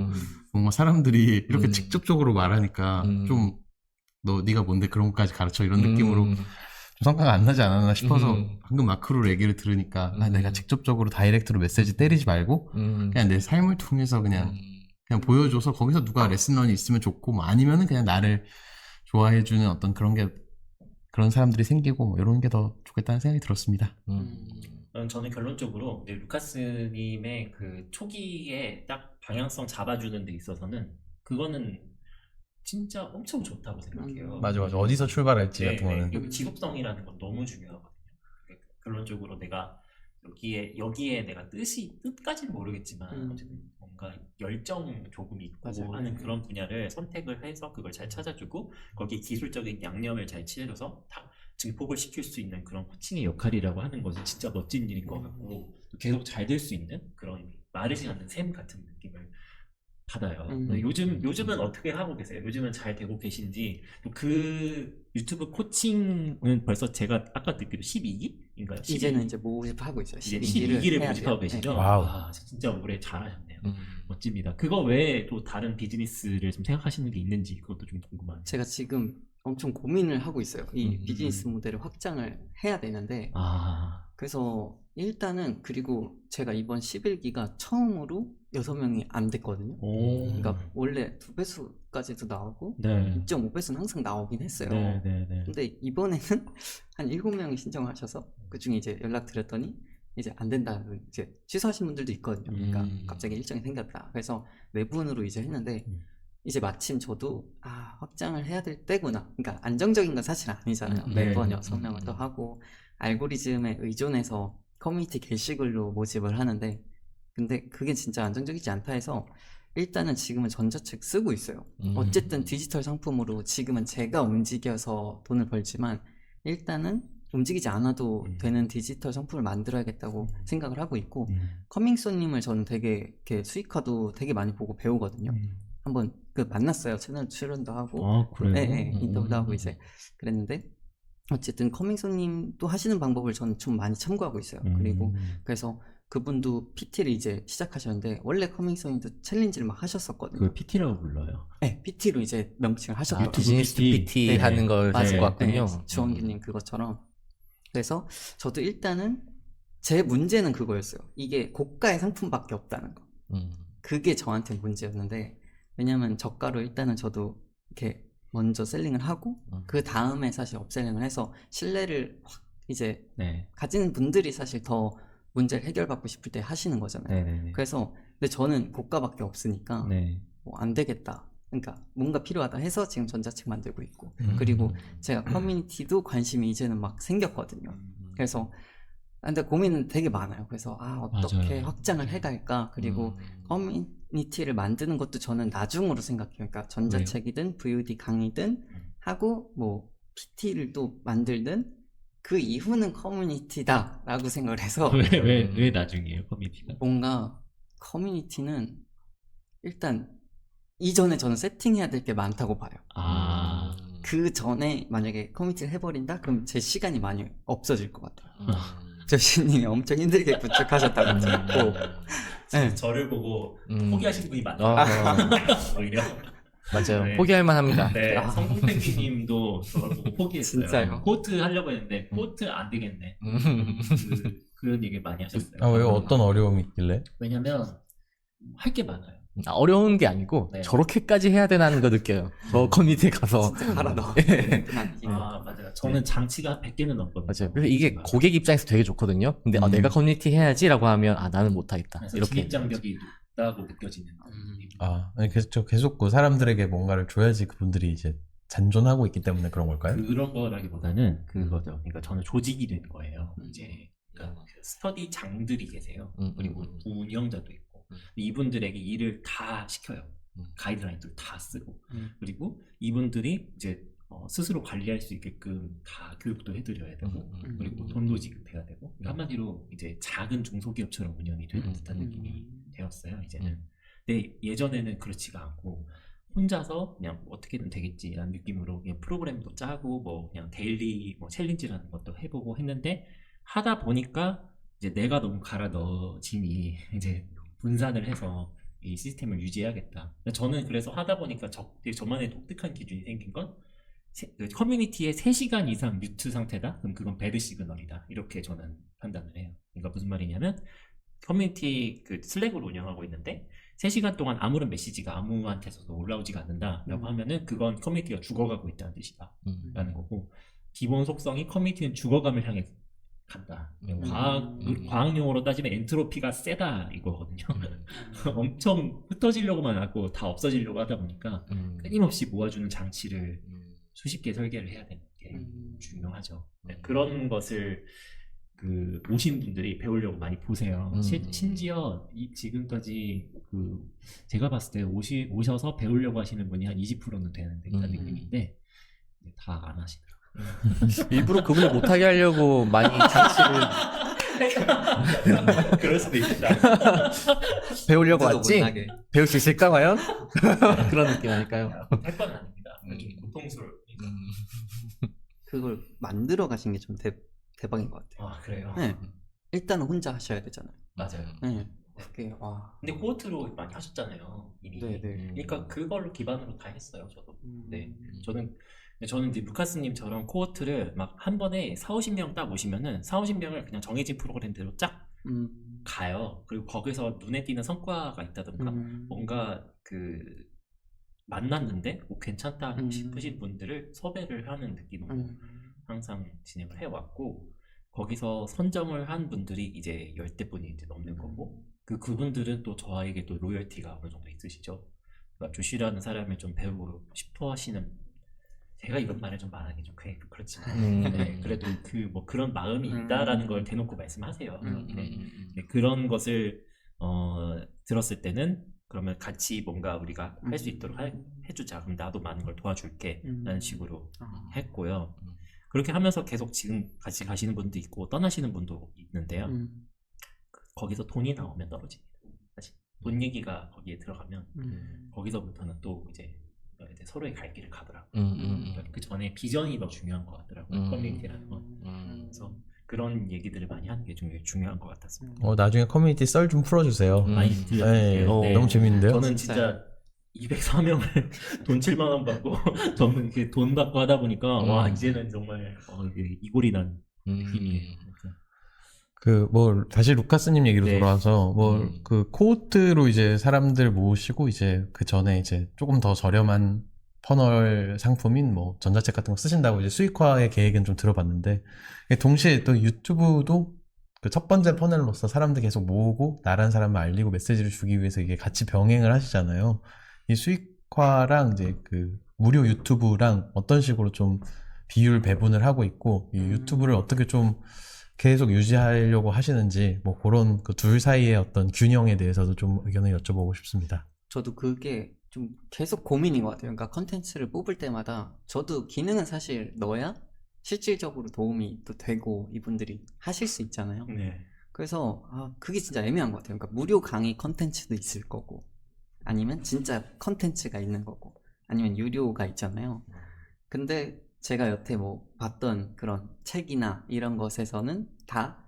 뭔가 사람들이 이렇게 직접적으로 말하니까, 좀, 네가 뭔데 그런 것까지 가르쳐 이런 느낌으로 좀 성과가 안 나지 않았나 싶어서, 방금 마크로 얘기를 들으니까, 내가 직접적으로 다이렉트로 메시지 때리지 말고, 그냥 내 삶을 통해서 그냥 보여줘서 거기서 누가 레슨런이 있으면 좋고 뭐 아니면은 그냥 나를 좋아해주는 어떤 그런 사람들이 생기고 뭐 이런 게 더 좋겠다는 생각이 들었습니다. 저는 결론적으로 루카스님의 그 초기에 딱 방향성 잡아주는 데 있어서는 그거는 진짜 엄청 좋다고 생각해요. 맞아. 어디서 출발할지 네, 같은 거는. 그리고 지속성이라는 건 너무 중요하거든요. 결론적으로 내가 여기에 내가 뜻까지는 모르겠지만 어쨌든 뭔가 열정 조금 있고 맞아요. 하는 그런 분야를 선택을 해서 그걸 잘 찾아주고 거기에 기술적인 양념을 잘 칠해줘서 다 증폭을 시킬 수 있는 그런 코칭의 역할이라고 하는 것은 진짜 멋진 일인 것 같고 계속 잘 될 수 있는 그런 마르지 않는 샘 같은 느낌을 받아요. 요즘은 어떻게 하고 계세요? 요즘은 잘 되고 계신지 그 유튜브 코칭은 벌써 제가 아까 듣기로 12기인가요? 이제는 이제 모집하고 있어요. 이제 12기를 12기를 해야 모집하고 돼요. 계시죠? 네. 와우. 아, 진짜 올해 잘하셨네요. 멋집니다. 그거 외에 또 다른 비즈니스를 좀 생각하시는 게 있는지 그것도 좀 궁금하네요. 제가 지금 엄청 고민을 하고 있어요. 이 비즈니스 모델을 확장을 해야 되는데 그래서 일단은 그리고 제가 이번 11기가 처음으로 6명이 안 됐거든요. 그러니까 원래 2배수까지도 나오고 네. 2.5배수는 항상 나오긴 했어요. 네. 근데 이번에는 한 7명이 신청하셔서 그 중에 이제 연락드렸더니 이제 안 된다. 이제 취소하신 분들도 있거든요. 그러니까 갑자기 일정이 생겼다. 그래서 4분으로 이제 했는데 이제 마침 저도 확장을 해야 될 때구나. 그러니까 안정적인 건 사실 아니잖아요. 매번 6명을 또 하고 알고리즘에 의존해서 커뮤니티 게시글로 모집을 하는데 근데 그게 진짜 안정적이지 않다 해서 일단은 지금은 전자책 쓰고 있어요. 어쨌든 디지털 상품으로 지금은 제가 움직여서 돈을 벌지만 일단은 움직이지 않아도 되는 디지털 상품을 만들어야겠다고 생각을 하고 있고 커밍소님을 저는 되게 이렇게 수익화도 되게 많이 보고 배우거든요. 한번 만났어요. 채널 출연도 하고 그래요? 네, 인터뷰도 하고 이제 그랬는데 어쨌든 커밍소님도 하시는 방법을 저는 좀 많이 참고하고 있어요. 그리고 그래서 그분도 PT를 이제 시작하셨는데 원래 커밍소님도 챌린지를 막 하셨었거든요. 그걸 PT라고 불러요. 네, PT로 이제 명칭을 하셨더라고요. 비즈니스 PT 네, 하는 걸 맞아요. 하실 것 같군요. 네, 주원규님 그것처럼. 그래서 저도 일단은 제 문제는 그거였어요. 이게 고가의 상품밖에 없다는 거. 그게 저한테 문제였는데 왜냐면 저가로 일단은 저도 이렇게 먼저 셀링을 하고 그 다음에 사실 업셀링을 해서 신뢰를 확 이제 가지는 분들이 사실 더 문제를 해결받고 싶을 때 하시는 거잖아요. 네네네. 그래서 근데 저는 고가밖에 없으니까 네. 안 되겠다. 그러니까 뭔가 필요하다 해서 지금 전자책 만들고 있고 그리고 제가 커뮤니티도 관심이 이제는 막 생겼거든요. 그래서 근데 고민은 되게 많아요. 그래서 어떻게 맞아요. 확장을 해갈까 그리고 커뮤니티를 만드는 것도 저는 나중으로 생각해요. 그러니까 전자책이든 VOD 강의든 하고 뭐 PT를 또 만들든 그 이후는 커뮤니티다 라고 생각을 해서 왜 나중이에요, 커뮤니티가? 뭔가 커뮤니티는 일단 이전에 저는 세팅해야 될 게 많다고 봐요. 아, 그 전에 만약에 커뮤니티를 해버린다? 그럼 제 시간이 많이 없어질 것 같아요. 음. 접시님이 엄청 힘들게 구축하셨다고 듣고 네. 저를 보고 음. 포기하신 분이 많아요. 아, 오히려. 맞아요. 네. 포기할 만합니다. 네, 아. 성공팬님도 저를 보고 포기했어요. 진짜요? 코트 하려고 했는데 코트 안 되겠네. 그런 얘기 많이 하셨어요. 아, 왜요? 어떤 어려움이 있길래? 왜냐면 할 게 많아요. 어려운 게 아니고 네. 저렇게까지 해야 되나는 거 느껴요. 저 커뮤니티에 가서. 진짜 갈아 넣어. 아, 맞아요. 저는 장치가 100개는 넘거든요. 맞아요. 그래서 이게 고객 입장에서 되게 좋거든요. 근데 내가 커뮤니티 해야지라고 하면 나는 못하겠다. 그래서 이렇게. 진입장벽이 높다고 느껴지는. 아, 아니, 계속 그 사람들에게 뭔가를 줘야지 그분들이 이제 잔존하고 있기 때문에 그런 걸까요? 그런 거라기보다는 그거죠. 그러니까 저는 조직이 된 거예요. 이제 그러니까 그 스터디 장들이 계세요. 그리고 운영자도 있고 이분들에게 일을 다 시켜요. 가이드라인들 다 쓰고 그리고 이분들이 이제 스스로 관리할 수 있게끔 다 교육도 해드려야 되고 그리고 돈도 지급해야 되고 그러니까 한마디로 이제 작은 중소기업처럼 운영이 되는 듯한 느낌이 되었어요. 이제는. 근데 예전에는 그렇지가 않고 혼자서 그냥 어떻게든 되겠지라는 느낌으로 그냥 프로그램도 짜고 뭐 그냥 데일리 뭐 챌린지라는 것도 해보고 했는데 하다 보니까 이제 내가 너무 갈아 넣어지니 이제 분산을 해서 이 시스템을 유지해야겠다. 저는 그래서 하다 보니까 저만의 독특한 기준이 생긴 건 그 커뮤니티에 3시간 이상 뮤트 상태다? 그럼 그건 배드 시그널이다. 이렇게 저는 판단을 해요. 그러니까 무슨 말이냐면 커뮤니티 그 슬랙을 운영하고 있는데 3시간 동안 아무런 메시지가 아무한테서도 올라오지가 않는다라고 하면은 그건 커뮤니티가 죽어가고 있다는 뜻이다 라는 거고 기본 속성이 커뮤니티는 죽어감을 향해 간다. 과학 용어로 따지면 엔트로피가 세다 이거거든요. 엄청 흩어지려고만 하고 다 없어지려고 하다 보니까 끊임없이 모아주는 장치를 수십 개 설계를 해야 되는 게 중요하죠. 네, 그런 것을 그 오신 분들이 배우려고 많이 보세요. 심지어 지금까지 그 제가 봤을 때 오셔서 배우려고 하시는 분이 한 20%는 되는 듯한 느낌인데 다 안 하시더라고요. 일부러 그분을 못하게 하려고 많이 장치를 그럴 수도 있다. 배우려고 저도 왔지? 못하게. 배울 수 있을까 과연? 그런 느낌 아닐까요? 할 건 아닙니다. 좀 고통스러워. 그걸 만들어 가신 게 좀 대박인 것 같아요. 아 그래요? 네. 일단은 혼자 하셔야 되잖아요. 맞아요. 네. 그게 와. 근데 코어트로 많이 하셨잖아요 이미. 네네. 그러니까 그걸로 기반으로 다 했어요 저도. 네. 저는 이제 루카스님처럼 코어트를 막 한 번에 40-50명 딱 오시면은 40-50명을 그냥 정해진 프로그램대로 쫙 가요. 그리고 거기서 눈에 띄는 성과가 있다던가 뭔가 그 만났는데 괜찮다 싶으신 분들을 섭외를 하는 느낌으로 항상 진행을 해왔고 거기서 선정을 한 분들이 이제 10대분이 이제 넘는 거고 그분들은 또 저에게 또 로열티가 어느 정도 있으시죠. 그러니까 조시라는 사람을 좀 배우고 싶어 하시는 제가 이런 말을 좀 말하기 좀 그렇지만 네, 그래도 뭐 그런 마음이 있다라는 걸 대놓고 말씀하세요. 네, 그런 것을 들었을 때는 그러면 같이 뭔가 우리가 할 수 있도록 해주자. 그럼 나도 많은 걸 도와줄게 라는 식으로 했고요. 그렇게 하면서 계속 지금 같이 가시는 분도 있고 떠나시는 분도 있는데요. 거기서 돈이 나오면 떨어집니다. 사실 돈 얘기가 거기에 들어가면 거기서부터는 또 이제 서로의 갈 길을 가더라고요. 그러니까 그 전에 비전이 더 중요한 것 같더라고요. 커뮤니티라는 건. 그래서 그런 얘기들을 많이 하는 게 중요한 것 같았습니다. 나중에 커뮤니티 썰 좀 풀어주세요. 많이 네, 들려주세요. 네. 너무 재밌는데요? 저는 진짜 204명을 돈 7만 원 받고 저는 이렇게 돈 받고 하다 보니까 와 이제는 정말 이게 이골이 난 느낌이에요. 다시 루카스님 얘기로 네. 돌아와서, 코호트로 이제 사람들 모으시고, 이제 그 전에 이제 조금 더 저렴한 퍼널 상품인 전자책 같은 거 쓰신다고 이제 수익화의 계획은 좀 들어봤는데, 동시에 또 유튜브도 그 첫 번째 퍼널로서 사람들 계속 모으고, 나란 사람을 알리고 메시지를 주기 위해서 이게 같이 병행을 하시잖아요. 이 수익화랑 이제 그 무료 유튜브랑 어떤 식으로 좀 비율 배분을 하고 있고, 이 유튜브를 어떻게 좀 계속 유지하려고 하시는지 그런 그 둘 사이의 어떤 균형에 대해서도 좀 의견을 여쭤보고 싶습니다. 저도 그게 좀 계속 고민인 것 같아요. 그러니까 컨텐츠를 뽑을 때마다 저도 기능은 사실 넣어야 실질적으로 도움이 또 되고 이분들이 하실 수 있잖아요. 네. 그래서 그게 진짜 애매한 것 같아요. 그러니까 무료 강의 컨텐츠도 있을 거고 아니면 진짜 컨텐츠가 있는 거고, 아니면 유료가 있잖아요. 근데 제가 여태 뭐 봤던 그런 책이나 이런 것에서는 다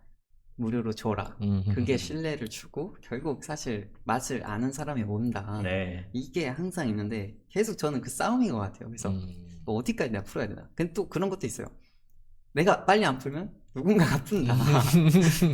무료로 줘라. 그게 신뢰를 주고 결국 사실 맛을 아는 사람이 온다. 네. 이게 항상 있는데 계속 저는 그 싸움인 것 같아요. 그래서 뭐 어디까지 내가 풀어야 되나. 근데 또 그런 것도 있어요. 내가 빨리 안 풀면 누군가가 푼다.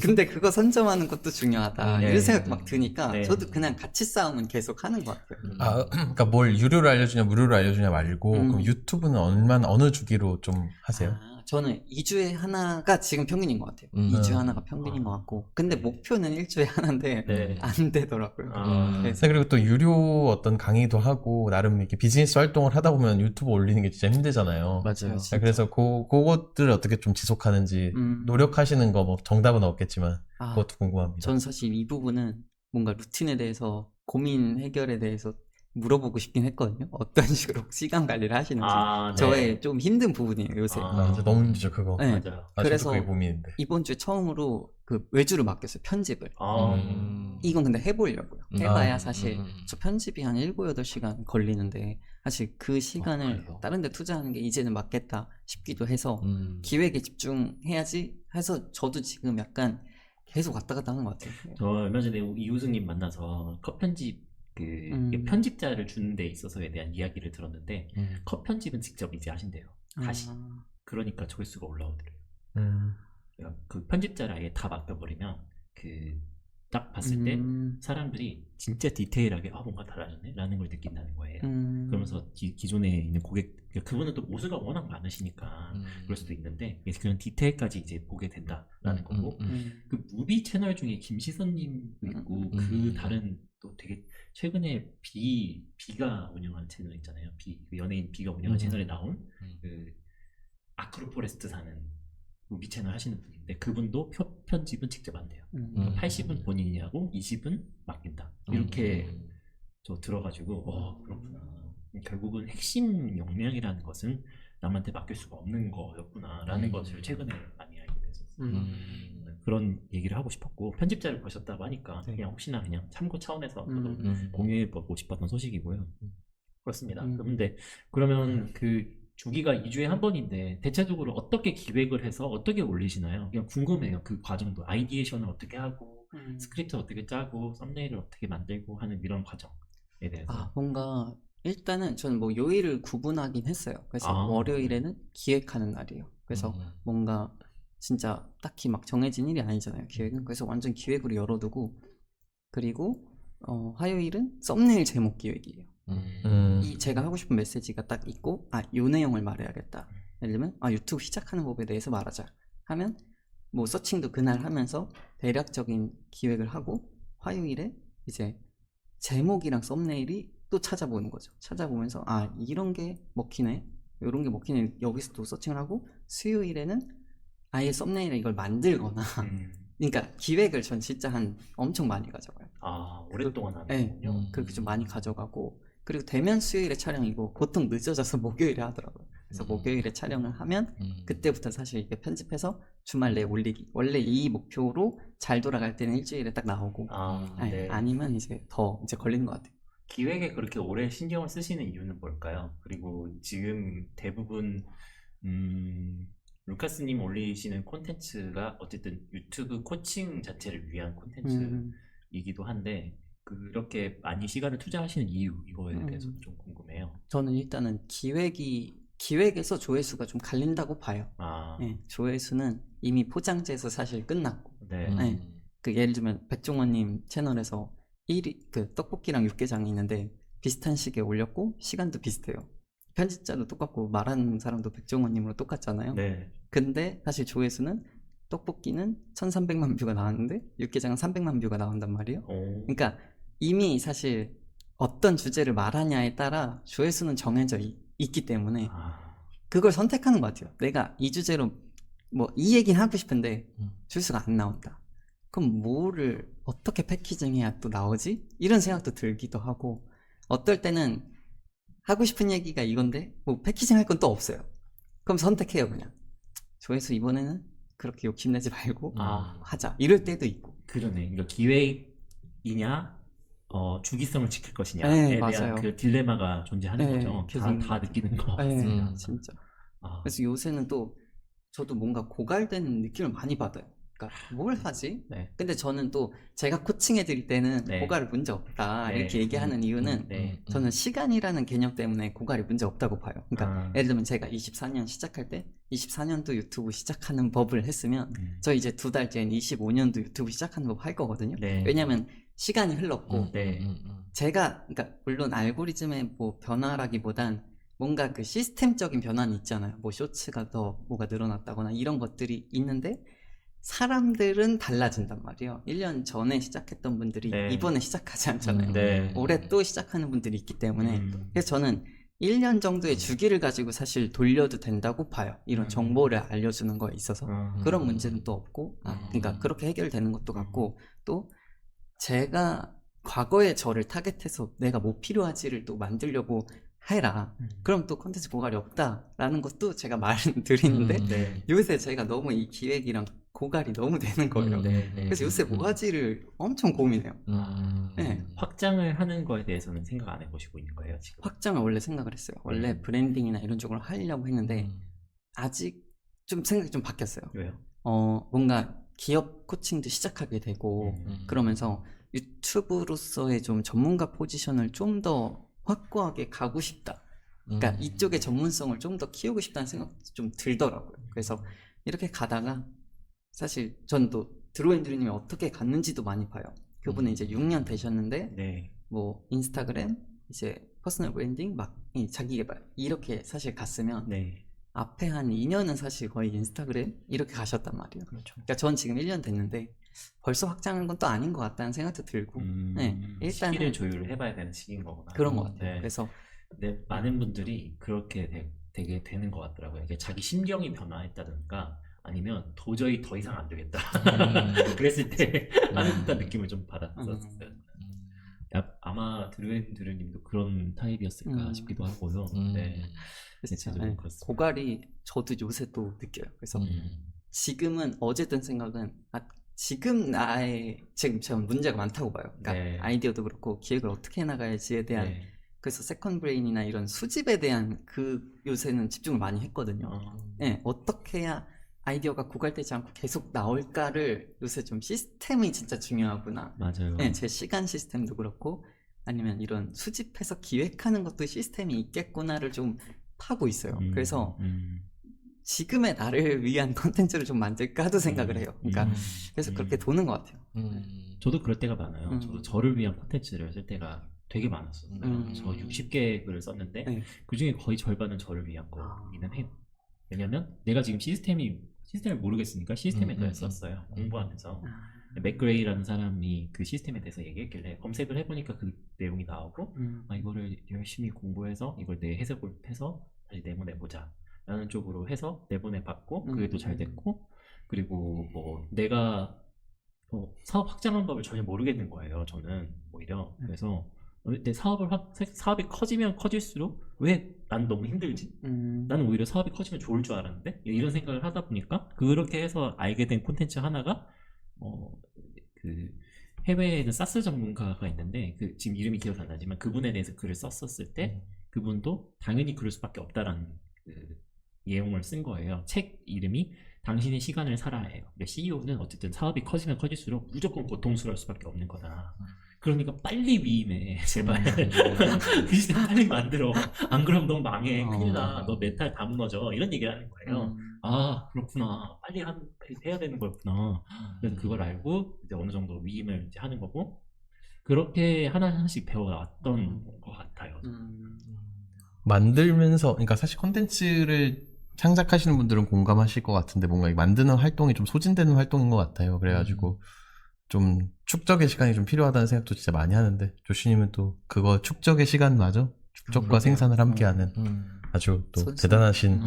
근데 그거 선점하는 것도 중요하다. 네. 이런 생각도 막 드니까 네. 저도 그냥 같이 싸움은 계속 하는 것 같아요. 아, 그러니까 뭘 유료로 알려주냐 무료로 알려주냐 말고 그럼 유튜브는 어느 주기로 좀 하세요? 아, 저는 2주에 하나가 지금 평균인 것 같아요. 2주에 하나가 평균인 것 같고. 근데 목표는 1주에 하나인데 네. 안 되더라고요. 아, 그래서 그리고 또 유료 어떤 강의도 하고 나름 이렇게 비즈니스 활동을 하다 보면 유튜브 올리는 게 진짜 힘들잖아요. 맞아요. 그래서 그것들을 어떻게 좀 지속하는지 노력하시는 거 뭐 정답은 없겠지만 아, 그것도 궁금합니다. 전 사실 이 부분은 뭔가 루틴에 대해서 고민 해결에 대해서 물어보고 싶긴 했거든요. 어떤 식으로 시간 관리를 하시는지. 아, 네. 저의 좀 힘든 부분이에요, 요새. 아, 진짜 너무 힘들죠 그거. 네. 맞아요. 그래서 그래서 그게 고민인데. 이번 주에 처음으로 그 외주를 맡겼어요, 편집을. 아, 이건 근데 해보려고요. 해봐야 아, 사실 저 편집이 한 7, 8시간 걸리는데 사실 그 시간을 그래요? 다른 데 투자하는 게 이제는 맞겠다 싶기도 해서 기획에 집중해야지 해서 저도 지금 약간 계속 왔다 갔다 하는 것 같아요. 저 얼마 전에 이우승님 만나서 컷 편집 이게 편집자를 주는 데 있어서에 대한 이야기를 들었는데 컷 편집은 직접 이제 하신대요. 다시. 아, 그러니까 조회수가 올라오더래요. 음. 그러니까 그 편집자를 아예 다 맡겨버리면 딱 봤을 때 사람들이 진짜 디테일하게 뭔가 달라졌네? 라는 걸 느낀다는 거예요. 그러면서 기존에 있는 고객, 그분은 또 모수가 워낙 많으시니까 그럴 수도 있는데 그런 디테일까지 이제 보게 된다라는 거고 그 무비 채널 중에 김시선님 있고 그 다른 또 되게 최근에 비가 운영하는 채널 있잖아요. 그 연예인 비가 운영하는 채널에 나온 그 아크로포레스트 사는 무비 채널 하시는 분인데 그분도 편집은 직접 한대요. 80은 본인이 하고 20은 맡긴다. 이렇게 저 들어가지고 그렇구나. 결국은 핵심 역량이라는 것은 남한테 맡길 수가 없는 거였구나라는 것을 최근에 많이 알게 됐었어요. 그런 얘기를 하고 싶었고 편집자를 보셨다고 하니까 네. 그냥 혹시나 그냥 참고 차원에서 저도 공유해보고 싶었던 소식이고요. 그렇습니다. 그런데 그러면 그 주기가 2주에 한 번인데 대체적으로 어떻게 기획을 해서 어떻게 올리시나요? 그냥 궁금해요. 그 과정도 아이디에이션을 어떻게 하고 스크립트 어떻게 짜고 썸네일을 어떻게 만들고 하는 이런 과정에 대해서. 아, 뭔가 일단은 저는 뭐 요일을 구분하긴 했어요. 그래서 월요일에는 기획하는 날이에요. 그래서 뭔가 진짜 딱히 막 정해진 일이 아니잖아요, 기획은. 그래서 완전 기획으로 열어두고 그리고 화요일은 썸네일 제목 기획이에요. 이 제가 하고 싶은 메시지가 딱 있고 요 내용을 말해야겠다. 예를 들면 유튜브 시작하는 법에 대해서 말하자 하면 뭐 서칭도 그날 하면서 대략적인 기획을 하고 화요일에 이제 제목이랑 썸네일이 또 찾아보는 거죠. 찾아보면서 이런 게 먹히네, 이런 게 먹히네, 여기서 또 서칭을 하고 수요일에는 아예 썸네일에 이걸 만들거나 그러니까 기획을 전 진짜 엄청 많이 가져가요. 오랫동안 하는 네, 거군요. 그렇게 좀 많이 가져가고 그리고 대면 수요일에 촬영이고 보통 늦어져서 목요일에 하더라고요. 그래서 목요일에 촬영을 하면 그때부터 사실 이게 편집해서 주말 내에 올리기. 원래 이 목표로 잘 돌아갈 때는 일주일에 딱 나오고 네. 아니면 이제 더 이제 걸리는 것 같아요. 기획에 그렇게 오래 신경을 쓰시는 이유는 뭘까요? 그리고 지금 대부분 루카스님 올리시는 콘텐츠가 어쨌든 유튜브 코칭 자체를 위한 콘텐츠이기도 한데 그렇게 많이 시간을 투자하시는 이유 이거에 대해서 좀 궁금해요. 저는 일단은 기획에서 조회수가 좀 갈린다고 봐요. 네, 조회수는 이미 포장지에서 사실 끝났고 그 예를 들면 백종원님 채널에서 그 떡볶이랑 육개장이 있는데 비슷한 시기에 올렸고 시간도 비슷해요. 편집자도 똑같고 말하는 사람도 백종원님으로 똑같잖아요. 네. 근데 사실 조회수는 떡볶이는 1300만 뷰가 나왔는데 육개장은 300만 뷰가 나온단 말이에요. 그러니까 이미 사실 어떤 주제를 말하냐에 따라 조회수는 정해져 있기 때문에 그걸 선택하는 것 같아요. 내가 이 주제로 뭐 이 얘기는 하고 싶은데 조회수가 안 나온다. 그럼 뭐를 어떻게 패키징해야 또 나오지? 이런 생각도 들기도 하고 어떨 때는 하고 싶은 얘기가 이건데 뭐 패키징 할 건 또 없어요. 그럼 선택해요. 그냥 조회수 이번에는 그렇게 욕심내지 말고 하자 이럴 때도 있고. 그러네. 그러니까 기획이냐 주기성을 지킬 것이냐에 네, 대한 맞아요. 그 딜레마가 존재하는 네, 거죠. 계속 다 느끼는 거 네, 같습니다. 진짜. 아, 그래서 요새는 또 저도 뭔가 고갈되는 느낌을 많이 받아요. 그러니까 뭘 하지? 네. 근데 저는 또 제가 코칭해 드릴 때는 네. 고갈이 문제 없다 네. 이렇게 얘기하는 이유는 네. 저는 시간이라는 개념 때문에 고갈이 문제 없다고 봐요. 그러니까 아. 예를 들면 제가 24년 시작할 때 24년도 유튜브 시작하는 법을 했으면 저 이제 2달 뒤엔 25년도 유튜브 시작하는 법 할 거거든요. 네. 왜냐면 시간이 흘렀고 네. 제가 그러니까 물론 알고리즘의 뭐 변화라기보단 뭔가 그 시스템적인 변화는 있잖아요. 뭐 쇼츠가 더 뭐가 늘어났다거나 이런 것들이 있는데 사람들은 달라진단 말이에요. 1년 전에 시작했던 분들이 네. 이번에 시작하지 않잖아요. 네. 올해 또 시작하는 분들이 있기 때문에 음. 그래서 저는 1년 정도의 주기를 가지고 사실 돌려도 된다고 봐요. 이런 정보를 알려주는 거에 있어서 그런 문제는 또 없고 그러니까 그렇게 해결되는 것도 같고 또 제가 과거의 저를 타겟해서 내가 뭐 필요하지를 또 만들려고 해라. 그럼 또 컨텐츠 고갈이 없다라는 것도 제가 말은 드리는데 네. 요새 제가 너무 이 기획이랑 고갈이 너무 되는 거예요. 네. 그래서 요새 뭐 하지를 엄청 고민해요. 네. 확장을 하는 거에 대해서는 생각 안 해보시고 있는 거예요, 지금? 확장을 원래 생각을 했어요. 원래 브랜딩이나 이런 쪽으로 하려고 했는데 아직 좀 생각이 좀 바뀌었어요. 왜요? 뭔가 기업 코칭도 시작하게 되고 그러면서 유튜브로서의 좀 전문가 포지션을 좀 더 확고하게 가고 싶다. 그러니까 이쪽의 전문성을 좀 더 키우고 싶다는 생각도 좀 들더라고요. 그래서 이렇게 가다가 사실 전 또 드로앤드루님이 어떻게 갔는지도 많이 봐요. 그분은 이제 6년 되셨는데 네. 뭐 인스타그램 이제 퍼스널 브랜딩 막 자기 개발 이렇게 사실 갔으면 네. 앞에 한 2년은 사실 거의 인스타그램 이렇게 가셨단 말이에요. 그렇죠. 그러니까 전 지금 1년 됐는데 벌써 확장하는 건 또 아닌 것 같다는 생각도 들고 네, 일단은 시기를 조율을 해봐야 되는 시기인 거구나. 그런 것 같아요. 네. 그래서 근데 많은 분들이 그렇게 되게 되는 것 같더라고요. 이게 자기 심경이 변화했다든가 아니면 도저히 더 이상 안 되겠다. 그랬을 때 하는 듯한 느낌을 좀 받았었어요. 아마 드루님도 그런 타입이었을까 싶기도 하고요. 네. 진짜, 네, 네. 그렇습니다. 고갈이 저도 요새 또 느껴요. 그래서 지금은 어제 든 생각은 지금 나의 지금 전 문제가 많다고 봐요. 그러니까 네. 아이디어도 그렇고 기획을 어떻게 해나가야지에 대한 네. 그래서 세컨 브레인이나 이런 수집에 대한 그 요새는 집중을 많이 했거든요. 네, 어떻게 해야 아이디어가 고갈되지 않고 계속 나올까를 요새 좀 시스템이 진짜 중요하구나. 맞아요. 네, 제 시간 시스템도 그렇고 아니면 이런 수집해서 기획하는 것도 시스템이 있겠구나를 좀 파고 있어요. 그래서 지금의 나를 위한 컨텐츠를 좀 만들까도 생각을 해요. 그러니까 그래서 그렇게 도는 것 같아요. 저도 그럴 때가 많아요. 저도 저를 위한 콘텐츠를 쓸 때가 되게 많았어요. 저 60개 글을 썼는데 네. 그 중에 거의 절반은 저를 위한 거기는 해요. 왜냐면 내가 지금 시스템을 모르겠으니까 시스템에 대해서 썼어요. 공부하면서. 맥그레이라는 사람이 그 시스템에 대해서 얘기했길래 검색을 해보니까 그 내용이 나오고 이거를 열심히 공부해서 이걸 내 해석을 해서 다시 내보내보자 라는 쪽으로 해서 내보내봤고 그게 또 잘 됐고 그리고 뭐 내가 사업 확장하는 법을 전혀 모르겠는 거예요. 저는 오히려 그래서 내 사업이 커지면 커질수록 왜 난 너무 힘들지? 나는 오히려 사업이 커지면 좋을 줄 알았는데 이런 생각을 하다 보니까 그렇게 해서 알게 된 콘텐츠 하나가 그 해외에는 사스 전문가가 있는데 지금 이름이 기억이 안 나지만 그분에 대해서 글을 썼었을 때 그분도 당연히 그럴 수밖에 없다라는 그 내용을 쓴 거예요. 책 이름이 당신의 시간을 살아야해요. CEO는 어쨌든 사업이 커지면 커질수록 무조건 고통스러울 수밖에 없는 거다. 그러니까 빨리 위임해 제발. 그 시스템 빨리 만들어. 안 그러면 너 망해. 큰일 나. 너 멘탈 다 무너져. 이런 얘기를 하는 거예요. 아 그렇구나. 빨리 해야 되는 거였구나. 그래서 그걸 알고 이제 어느 정도 위임을 이제 하는 거고 그렇게 하나씩 배워왔던 것 같아요. 만들면서 그러니까 사실 콘텐츠를 창작하시는 분들은 공감하실 것 같은데 뭔가 만드는 활동이 좀 소진되는 활동인 것 같아요. 그래가지고 좀 축적의 시간이 좀 필요하다는 생각도 진짜 많이 하는데 조슈님은 또 그거 축적의 시간마저 축적과 생산을 함께하는 아주 또 대단하신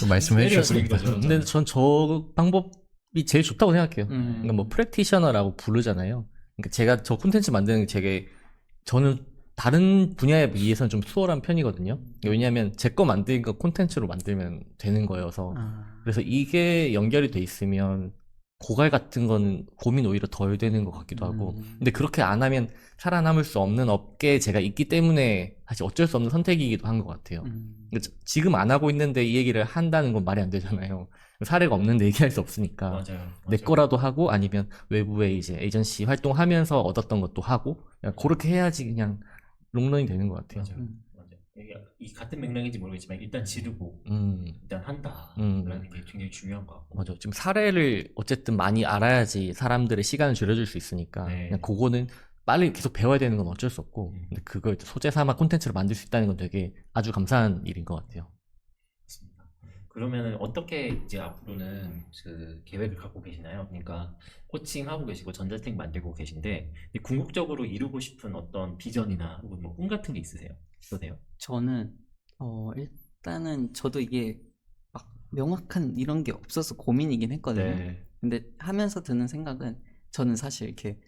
또 말씀을 해주셨습니다. 근데 전 저 방법이 제일 좋다고 생각해요. 그러니까 뭐 프랙티셔너라고 부르잖아요. 그러니까 제가 저 콘텐츠 만드는 게 저는 다른 분야에 비해서는 좀 수월한 편이거든요. 왜냐하면 제 거 만든 거 콘텐츠로 만들면 되는 거여서. 그래서 이게 연결이 돼 있으면 고갈 같은 거는 고민 오히려 덜 되는 것 같기도 하고. 근데 그렇게 안 하면 살아남을 수 없는 업계에 제가 있기 때문에 사실 어쩔 수 없는 선택이기도 한 것 같아요. 근데 지금 안 하고 있는데 이 얘기를 한다는 건 말이 안 되잖아요. 사례가 없는데 얘기할 수 없으니까. 맞아요. 내 거라도 하고 아니면 외부에 이제 에이전시 활동하면서 얻었던 것도 하고 그냥 그렇게 해야지 그냥 롱런이 되는 것 같아요. 맞아요. 맞아요. 이게 이 같은 맥락인지 모르겠지만 일단 지르고 일단 한다 음. 라는 게 굉장히 중요한 것 같고. 맞아. 지금 사례를 어쨌든 많이 알아야지 사람들의 시간을 줄여줄 수 있으니까 네. 그냥 그거는 빨리 계속 배워야 되는 건 어쩔 수 없고 근데 그걸 소재 삼아 콘텐츠로 만들 수 있다는 건 되게 아주 감사한 일인 것 같아요. 맞습니다. 그러면은 어떻게 이제 앞으로는 그 계획을 갖고 계시나요? 그러니까 코칭하고 계시고 전자책 만들고 계신데 근데 궁극적으로 이루고 싶은 어떤 비전이나 혹은 뭐 꿈 같은 게 있으세요? 어떠세요? 저는 일단은 저도 이게 막 명확한 이런 게 없어서 고민이긴 했거든요. 네. 근데 하면서 드는 생각은 저는 사실 이렇게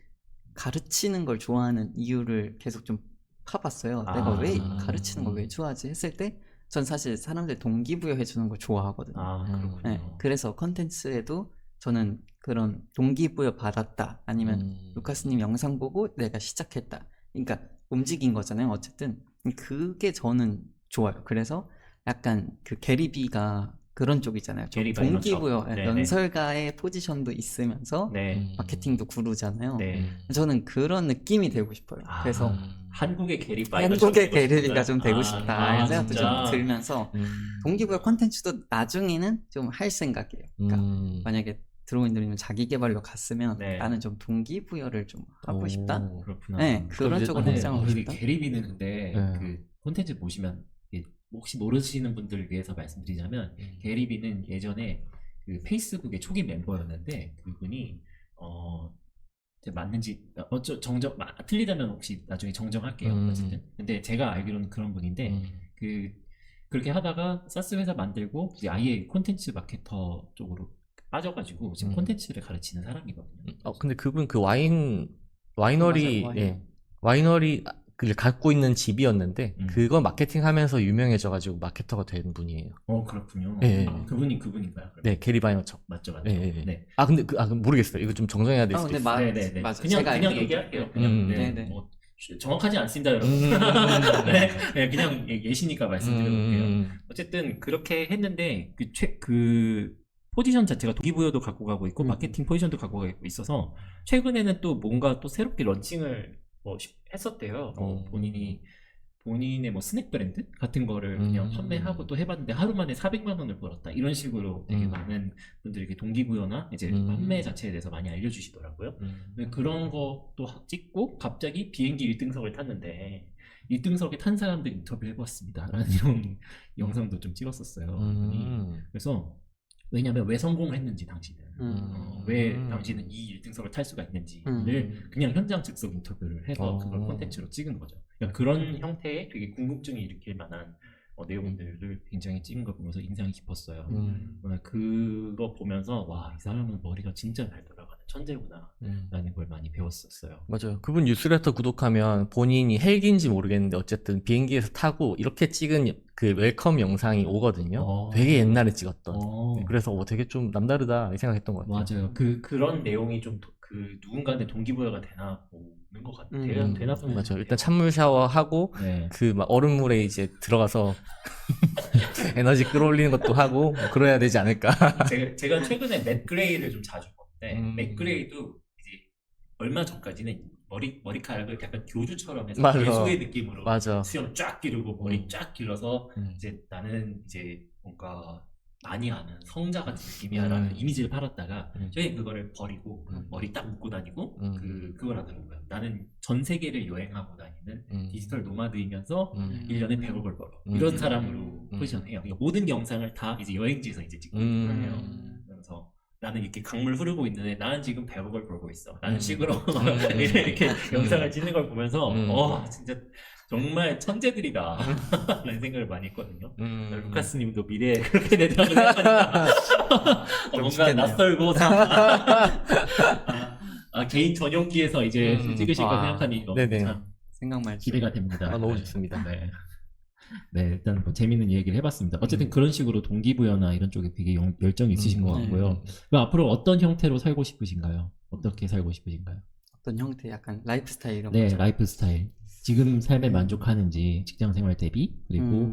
가르치는 걸 좋아하는 이유를 계속 좀 파봤어요. 내가 왜 가르치는 걸 왜 좋아하지 했을 때 전 사실 사람들 동기부여 해주는 걸 좋아하거든요. 아 그렇군요. 네, 그래서 컨텐츠에도 저는 그런 동기부여 받았다 아니면 루카스님 영상 보고 내가 시작했다 그러니까 움직인 거잖아요. 어쨌든 그게 저는 좋아요. 그래서 약간 그 게리비가 그런 쪽이잖아요. 좀 게리 바이너처럼. 동기부여 네네. 연설가의 포지션도 있으면서 네. 마케팅도 구루잖아요. 네. 저는 그런 느낌이 되고 싶어요. 아, 그래서 한국의 게리 바이너 한국의 게리비가 좀 되고 싶다 이런 생각도 진짜? 좀 들면서 동기부여 콘텐츠도 나중에는 좀 할 생각이에요. 그러니까 만약에 드로잉드리면 자기 개발로 갔으면 네. 나는 좀 동기부여를 좀 하고 싶다. 그렇구나. 네, 그런 이제- 쪽으로 네, 확장하고 싶다. 게리비는 근데 네. 그 콘텐츠 보시면 이게 혹시 모르시는 분들을 위해서 말씀드리자면 게리비는 예전에 그 페이스북의 초기 멤버였는데 그분이 이제 맞는지 정정 틀리다면 혹시 나중에 정정할게요. 어쨌든 근데 제가 알기로는 그런 분인데 그렇게 하다가 사스 회사 만들고 이제 아예 콘텐츠 마케터 쪽으로 빠져가지고 지금 콘텐츠를 가르치는 사람이거든요. 근데 그분 그 와이너리, 맞아요, 와인. 예, 와이너리 를 갖고 있는 집이었는데 그거 마케팅하면서 유명해져가지고 마케터가 된 분이에요. 그렇군요. 예, 아, 예. 그분인가요? 그러면? 네, 게리 바이너처럼. 맞죠, 맞죠. 예, 예, 예. 네. 근데 그럼 모르겠어요. 이거 좀 정정해야 될 수도 근데 있어요. 네네네. 맞아. 그냥 제가 그냥 알기로- 얘기할게요. 그냥 네, 네네. 뭐 정확하지 않습니다, 여러분. 네, 네, 그냥 예시니까 말씀드려볼게요. 어쨌든 그렇게 했는데 그 포지션 자체가 동기부여도 갖고 가고 있고 마케팅 포지션도 갖고 가고 있어서 최근에는 또 뭔가 또 새롭게 런칭을 했었대요. 본인의 뭐 스낵 브랜드 같은 거를 그냥 판매하고 또 해봤는데 하루 만에 400만 원을 벌었다 이런 식으로 되게 많은 분들에게 동기부여나 이제 판매 자체에 대해서 많이 알려주시더라고요. 근데 그런 것도 찍고 갑자기 비행기 1등석을 탔는데 1등석에 탄 사람들 인터뷰 해봤습니다 라는 이런 영상도 좀 찍었었어요. 그래서 왜냐면 왜 성공했는지 당신은 왜 당신은 이 1등석을 탈 수가 있는지를 그냥 현장 즉석 인터뷰를 해서 그걸 콘텐츠로 찍은 거죠. 그러니까 그런 형태의 되게 궁금증이 일으킬 만한 내용들을 굉장히 찍은 걸 보면서 인상이 깊었어요. 그거 보면서 와, 이 사람은 머리가 진짜 잘 돌아가는 천재구나 라는 걸 많이 배웠었어요. 맞아요. 그분 뉴스레터 구독하면 본인이 헬기인지 모르겠는데 어쨌든 비행기에서 타고 이렇게 찍은 그 웰컴 영상이 오거든요. 되게 옛날에 찍었던. 네, 그래서 되게 좀 남다르다 이 생각했던 것 같아요. 맞아요. 그런 내용이 좀 그 누군가한테 동기부여가 되나 보는 것 같아요. 되나 보는 것 맞아요. 같아요. 일단 찬물 샤워하고 네. 그 막 얼음물에 이제 들어가서 에너지 끌어올리는 것도 하고 뭐 그래야 되지 않을까. 제가 최근에 맷 그레이를 좀 자주 보는데 맷 그레이도 이제 얼마 전까지는 머리카락을 약간 교주처럼 해서 맞아. 예수의 느낌으로 맞아. 수염 쫙 기르고 머리 쫙 길러서 이제 나는 이제 뭔가 많이 아는 성자 같은 느낌이야라는 이미지를 팔았다가 저희 그거를 버리고 머리 딱 묶고 다니고 그걸 하더라고요. 나는 전 세계를 여행하고 다니는 디지털 노마드이면서 1년에 100억을 벌어 이런 사람으로 포지션해요. 그러니까 모든 영상을 다 이제 여행지에서 이제 찍고 있거든요. 그래서 나는 이렇게 강물 흐르고 있는데 나는 지금 100억을 벌고 있어 라는 식으로 이렇게 영상을 찍는 걸 보면서 진짜 정말 천재들이다 라는 생각을 많이 했거든요. 루카스님도 미래에 그렇게 되더라고 생각하니까 뭔가 쉽겠네요. 낯설고 개인 전용기에서 이제 찍으실 거 생각하니 너무 네네. 참 생각만 기대가 됩니다. 너무 좋습니다. 네. 네, 일단 뭐 재밌는 얘기를 해봤습니다. 어쨌든 그런 식으로 동기부여나 이런 쪽에 되게 열정이 있으신 것 같고요. 그럼 앞으로 어떤 형태로 살고 싶으신가요? 어떻게 살고 싶으신가요? 어떤 형태 약간 라이프 스타일 이런 네, 거죠. 라이프 스타일. 지금 삶에 만족하는지, 직장 생활 대비, 그리고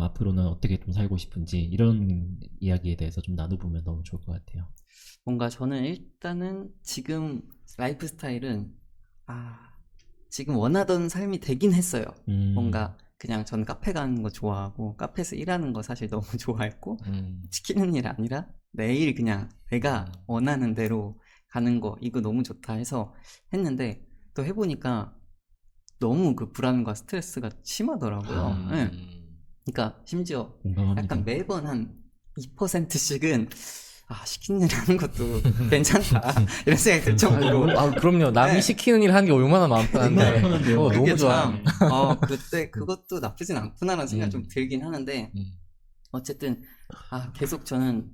앞으로는 어떻게 좀 살고 싶은지, 이런 이야기에 대해서 좀 나눠보면 너무 좋을 것 같아요. 뭔가 저는 일단은 지금 라이프 스타일은 지금 원하던 삶이 되긴 했어요. 뭔가 그냥 전 카페 가는 거 좋아하고 카페에서 일하는 거 사실 너무 좋아했고 시키는 일 아니라 매일 그냥 내가 원하는 대로 가는 거 이거 너무 좋다 해서 했는데 또 해보니까 너무 그 불안과 스트레스가 심하더라고요. 네. 그러니까 심지어 공감합니다. 약간 매번 한 2%씩은 시키는 일 하는 것도 괜찮다 이런 생각이 들 정도로 그럼요. 남이 네. 시키는 일 하는 게 얼마나 마음 편한데. 편한데요. 너무 그게 좋아. 참, 그때 그것도 나쁘진 않구나라는 생각이 좀 들긴 하는데 어쨌든 계속 저는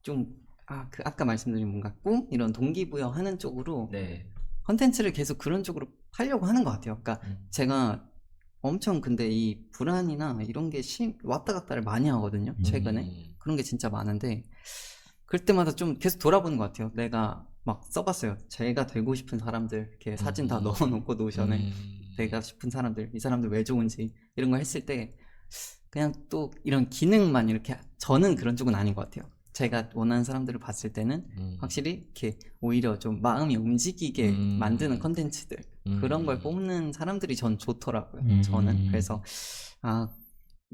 좀 아까 말씀드린 뭔가 꿈 이런 동기부여 하는 쪽으로 네. 컨텐츠를 계속 그런 쪽으로 하려고 하는 것 같아요. 그러니까 제가 엄청 근데 이 불안이나 이런 게 왔다 갔다를 많이 하거든요. 최근에 그런 게 진짜 많은데 그럴 때마다 좀 계속 돌아보는 것 같아요. 내가 막 써봤어요. 제가 되고 싶은 사람들 이렇게 사진 다 넣어놓고 노션에 내가 싶은 사람들, 이 사람들 왜 좋은지 이런 거 했을 때 그냥 또 이런 기능만 이렇게 저는 그런 쪽은 아닌 것 같아요. 제가 원하는 사람들을 봤을 때는 확실히 이렇게 오히려 좀 마음이 움직이게 만드는 컨텐츠들 그런 걸 뽑는 사람들이 전 좋더라고요. 저는 그래서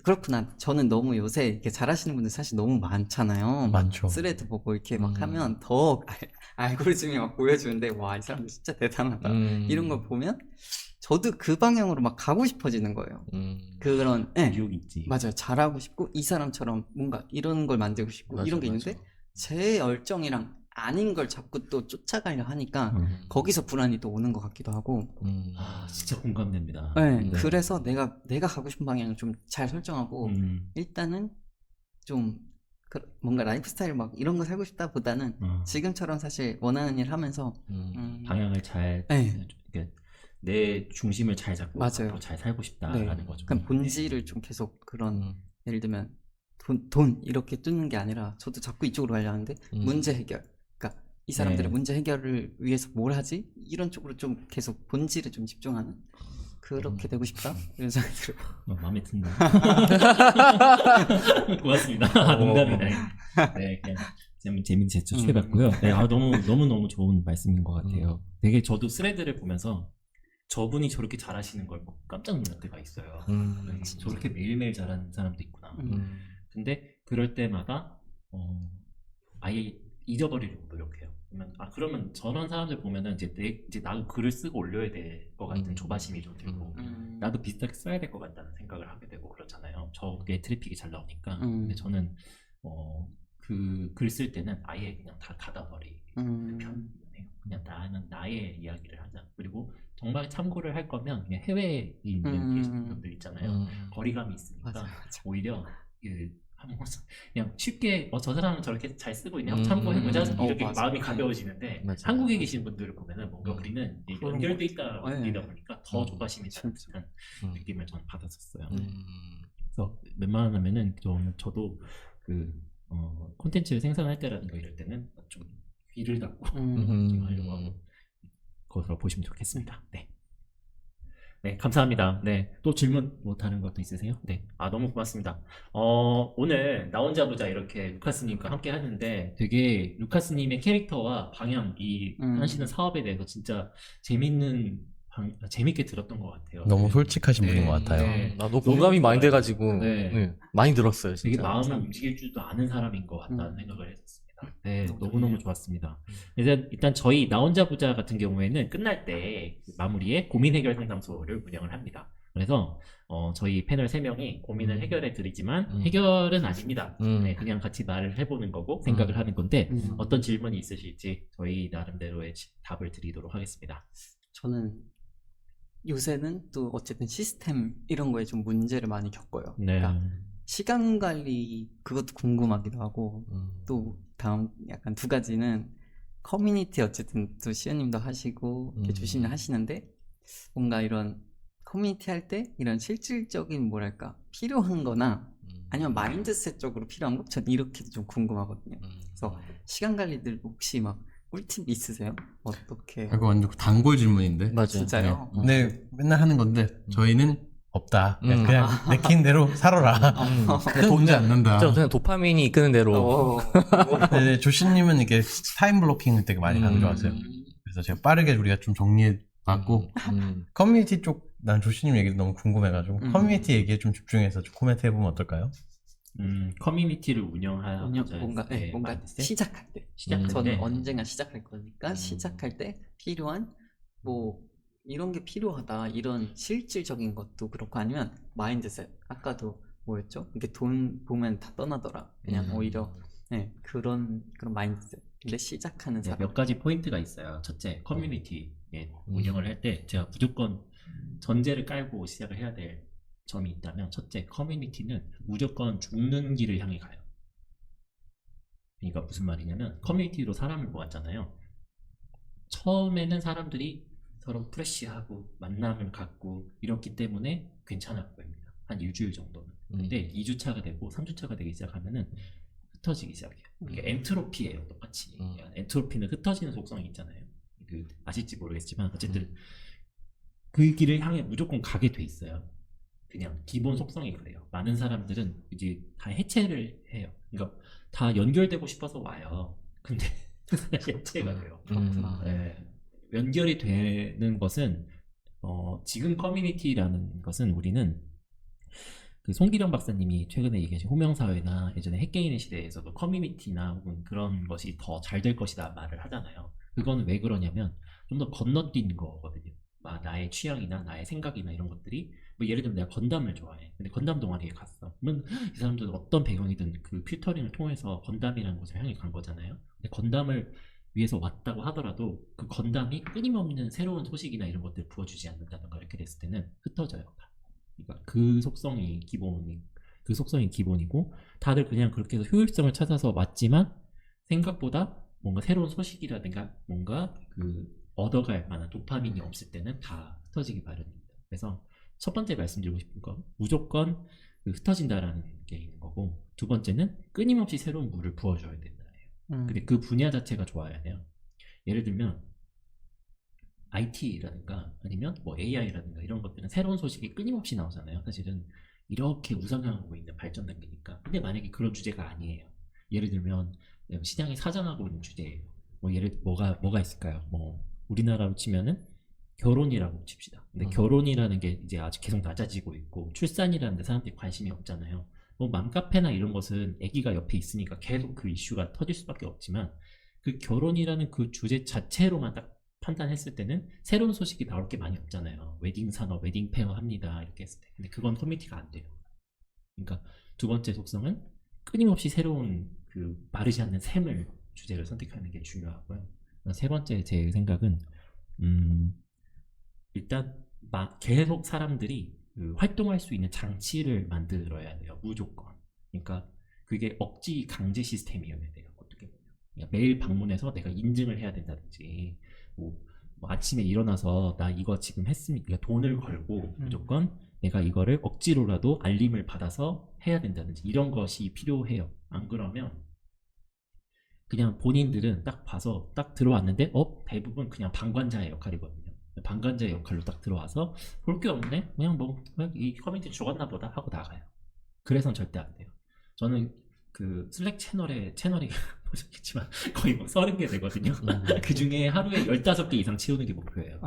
그렇구나. 저는 너무 요새 이렇게 잘하시는 분들 사실 너무 많잖아요. 많죠. 스레드 보고 이렇게 막 하면 더 알고리즘이 막 보여주는데 와, 이 사람들 진짜 대단하다. 이런 걸 보면 저도 그 방향으로 막 가고 싶어지는 거예요. 그런 유혹 있지. 맞아요. 잘하고 싶고 이 사람처럼 뭔가 이런 걸 만들고 싶고 이런 게 있는데 제 열정이랑 아닌 걸 자꾸 또 쫓아가려 하니까 거기서 불안이 또 오는 것 같기도 하고 진짜 공감됩니다. 네. 그래서 내가 가고 싶은 방향을 좀 잘 설정하고 일단은 좀 뭔가 라이프 스타일 막 이런 거 살고 싶다 보다는 지금처럼 사실 원하는 일 하면서 방향을 잘 네. 내 중심을 잘 잡고 맞아요. 앞으로 잘 살고 싶다라는 거죠. 그냥 본질을 좀 계속 그런 예를 들면 돈 이렇게 뜯는 게 아니라 저도 자꾸 이쪽으로 가려 하는데 문제 해결. 그러니까 이 사람들의 문제 해결을 위해서 뭘 하지? 이런 쪽으로 좀 계속 본질에 좀 집중하는 그렇게 되고 싶다 이런 생각이 들어요. 마음에 든다. 고맙습니다. 농담이네. 네, 그냥 재밌는 제초 취해봤고요. 네, 너무 좋은 말씀인 것 같아요. 되게 저도 스레드를 보면서 저분이 저렇게 잘하시는 걸 보고 깜짝 놀랄 때가 있어요. 저렇게 매일매일 잘하는 사람도 있구나. 근데 그럴 때마다 아예 잊어버리려고 노력해요. 그러면 저런 사람들 보면은 이제 나도 글을 쓰고 올려야 될 것 같은 조바심이 좀 들고 나도 비슷하게 써야 될 것 같다는 생각을 하게 되고 그렇잖아요. 저게 트래픽이 잘 나오니까. 근데 저는 그 글 쓸 때는 아예 그냥 다 닫아버리는 편이에요. 그냥 나는 나의 이야기를 하자. 그리고 정말 참고를 할 거면 그냥 해외에 있는 계시는 분들 있잖아요. 거리감이 있으니까 맞아. 오히려 그냥 쉽게 저 사람은 저렇게 잘 쓰고 있냐 참고해보자 이렇게 맞아. 마음이 가벼워지는데 맞아. 한국에 계신 분들을 보면은 뭔가 우리는 연결돼 있다 네. 이다 보니까 더 조바심이 나는 진짜. 듯한 느낌을 저는 받았었어요. 그래서 웬만하면은 저도 그 콘텐츠를 생산할 때라든가 이럴 때는 좀 귀를 닫고 좀 하려고 하고 그것으로 보시면 좋겠습니다. 네. 네, 감사합니다. 네, 또 질문 뭐 다른 것도 있으세요? 네, 너무 고맙습니다. 오늘 나 혼자 보자 이렇게 루카스님과 함께 하는데 되게 루카스님의 캐릭터와 방향, 이 하시는 사업에 대해서 진짜 재밌게 들었던 것 같아요. 너무 솔직하신 네. 분인 것 같아요. 네. 나도 공감이 많이 좋아요. 돼가지고 네. 많이 들었어요. 되게 진짜. 마음을 움직일 줄도 아는 사람인 것 같다는 생각을 했었습니다. 네, 너무 너무너무 좋았습니다. 일단 저희 나 혼자 보자 같은 경우에는 끝날 때 마무리에 고민 해결 상담소를 운영을 합니다. 그래서 저희 패널 3명이 고민을 해결해 드리지만 해결은 아닙니다. 네, 그냥 같이 말을 해보는 거고 생각을 하는 건데 어떤 질문이 있으실지 저희 나름대로의 답을 드리도록 하겠습니다. 저는 요새는 또 어쨌든 시스템 이런 거에 좀 문제를 많이 겪어요. 네. 그러니까 시간 관리 그것도 궁금하기도 하고 또 다음 약간 두 가지는 커뮤니티 어쨌든 또 시연님도 하시고 이렇게 주시는 하시는데 뭔가 이런 커뮤니티 할 때 이런 실질적인 뭐랄까 필요한 거나 아니면 마인드셋 쪽으로 필요한 거? 전 이렇게 좀 궁금하거든요. 그래서 시간 관리들 혹시 막 꿀팁 있으세요? 어떻게? 이거 완전 단골 질문인데. 맞아요. 진짜요? 근데 맨날 하는 건데 저희는 없다. 음. 그냥 내킨 대로 살아라. 큰 문제 안 난다. 그냥 도파민이 이끄는 대로. 어, 네, 조씨님은 이게 타임 블로킹을 되게 많이 강조하세요. 그래서 제가 빠르게 우리가 좀 정리해봤고 커뮤니티 쪽 난 조씨님 얘기도 너무 궁금해가지고 커뮤니티 얘기에 좀 집중해서 좀 코멘트 해보면 어떨까요? 커뮤니티를 운영하는 뭔가 시작할 때. 시작할 저는 때. 언젠가 시작할 거니까 시작할 때 필요한 뭐 이런 게 필요하다 이런 실질적인 것도 그렇고 아니면 마인드셋 아까도 뭐였죠? 이게 돈 보면 다 떠나더라. 그냥 오히려 네, 그런 마인드셋. 근데 시작하는 네, 사람. 몇 가지 포인트가 있어요. 첫째, 커뮤니티 운영을 할 때 제가 무조건 전제를 깔고 시작을 해야 될 점이 있다면, 첫째, 커뮤니티는 무조건 죽는 길을 향해 가요. 그러니까 무슨 말이냐면, 커뮤니티로 사람을 모았잖아요. 처음에는 사람들이 서로 프레시하고 만남을 갖고 이렇기 때문에 괜찮아 보입니다. 한 일주일 정도는. 근데 2주차가 되고 3주차가 되기 시작하면은 흩어지기 시작해요. 이게 엔트로피예요, 똑같이. 엔트로피는 흩어지는 속성이 있잖아요. 그 아실지 모르겠지만 어쨌든 그 길을 향해 무조건 가게 돼 있어요. 그냥 기본 속성이 그래요. 많은 사람들은 이제 다 해체를 해요. 그러니까 다 연결되고 싶어서 와요. 근데 해체가 돼요. 네. 연결이 되는 것은 지금 커뮤니티라는 것은 우리는 그 송기령 박사님이 최근에 얘기하신 호명사회나 예전에 핵개인의 시대에서도 커뮤니티나 혹은 그런 것이 더 잘 될 것이다 말을 하잖아요. 그거는 왜 그러냐면 좀 더 건너뛴 거거든요. 나의 취향이나 나의 생각이나 이런 것들이 뭐 예를 들면 내가 건담을 좋아해. 근데 건담 동아리에 갔어. 그러면 이 사람들은 어떤 배경이든 그 필터링을 통해서 건담이라는 곳을 향해 간 거잖아요. 근데 건담을 위해서 왔다고 하더라도 그 건담이 끊임없는 새로운 소식이나 이런 것들을 부어주지 않는다던가 이렇게 됐을 때는 흩어져요. 그러니까 그 속성이 기본이고 다들 그냥 그렇게 해서 효율성을 찾아서 왔지만 생각보다 뭔가 새로운 소식이라든가 뭔가 그 얻어갈 만한 도파민이 없을 때는 다 흩어지기 마련입니다. 그래서 첫 번째 말씀드리고 싶은 건 무조건 그 흩어진다라는 게 있는 거고, 두 번째는 끊임없이 새로운 물을 부어줘야 된다예요. 근데 그 분야 자체가 좋아야 돼요. 예를 들면 IT라든가 아니면 뭐 AI라든가 이런 것들은 새로운 소식이 끊임없이 나오잖아요. 사실은 이렇게 우상향하고 있는 발전 단계니까. 근데 만약에 그런 주제가 아니에요. 예를 들면 시장이 사장하고 있는 주제예요. 뭐 뭐가 있을까요? 뭐 우리나라로 치면은 결혼이라고 칩시다. 근데 결혼이라는 게 이제 아직 계속 낮아지고 있고 출산이라는 데 사람들이 관심이 없잖아요. 뭐 맘카페나 이런 것은 아기가 옆에 있으니까 계속 그 이슈가 터질 수밖에 없지만 그 결혼이라는 그 주제 자체로만 딱 판단했을 때는 새로운 소식이 나올 게 많이 없잖아요. 웨딩 산업, 웨딩 페어 합니다 이렇게 했을 때. 근데 그건 커뮤니티가 안 돼요. 그러니까 두 번째 속성은 끊임없이 새로운 그 마르지 않는 샘을 주제를 선택하는 게 중요하고요. 세 번째 제 생각은 일단 계속 사람들이 그 활동할 수 있는 장치를 만들어야 돼요. 무조건. 그러니까 그게 억지 강제 시스템이어야 돼요. 어떻게 보면. 그러니까 매일 방문해서 내가 인증을 해야 된다든지 뭐 아침에 일어나서 나 이거 지금 했으니까 그러니까 돈을 걸고 무조건 내가 이거를 억지로라도 알림을 받아서 해야 된다든지 이런 것이 필요해요. 안 그러면 그냥 본인들은 딱 봐서 딱 들어왔는데 대부분 그냥 방관자의 역할이거든요. 방관자의 역할로 딱 들어와서 볼 게 없네? 그냥 이 커뮤니티 죽었나 보다 하고 나가요. 그래서는 절대 안 돼요. 저는 그 슬랙 채널이 보셨겠지만 거의 막 30개 되거든요. 그 중에 하루에 15개 이상 채우는 게 목표예요.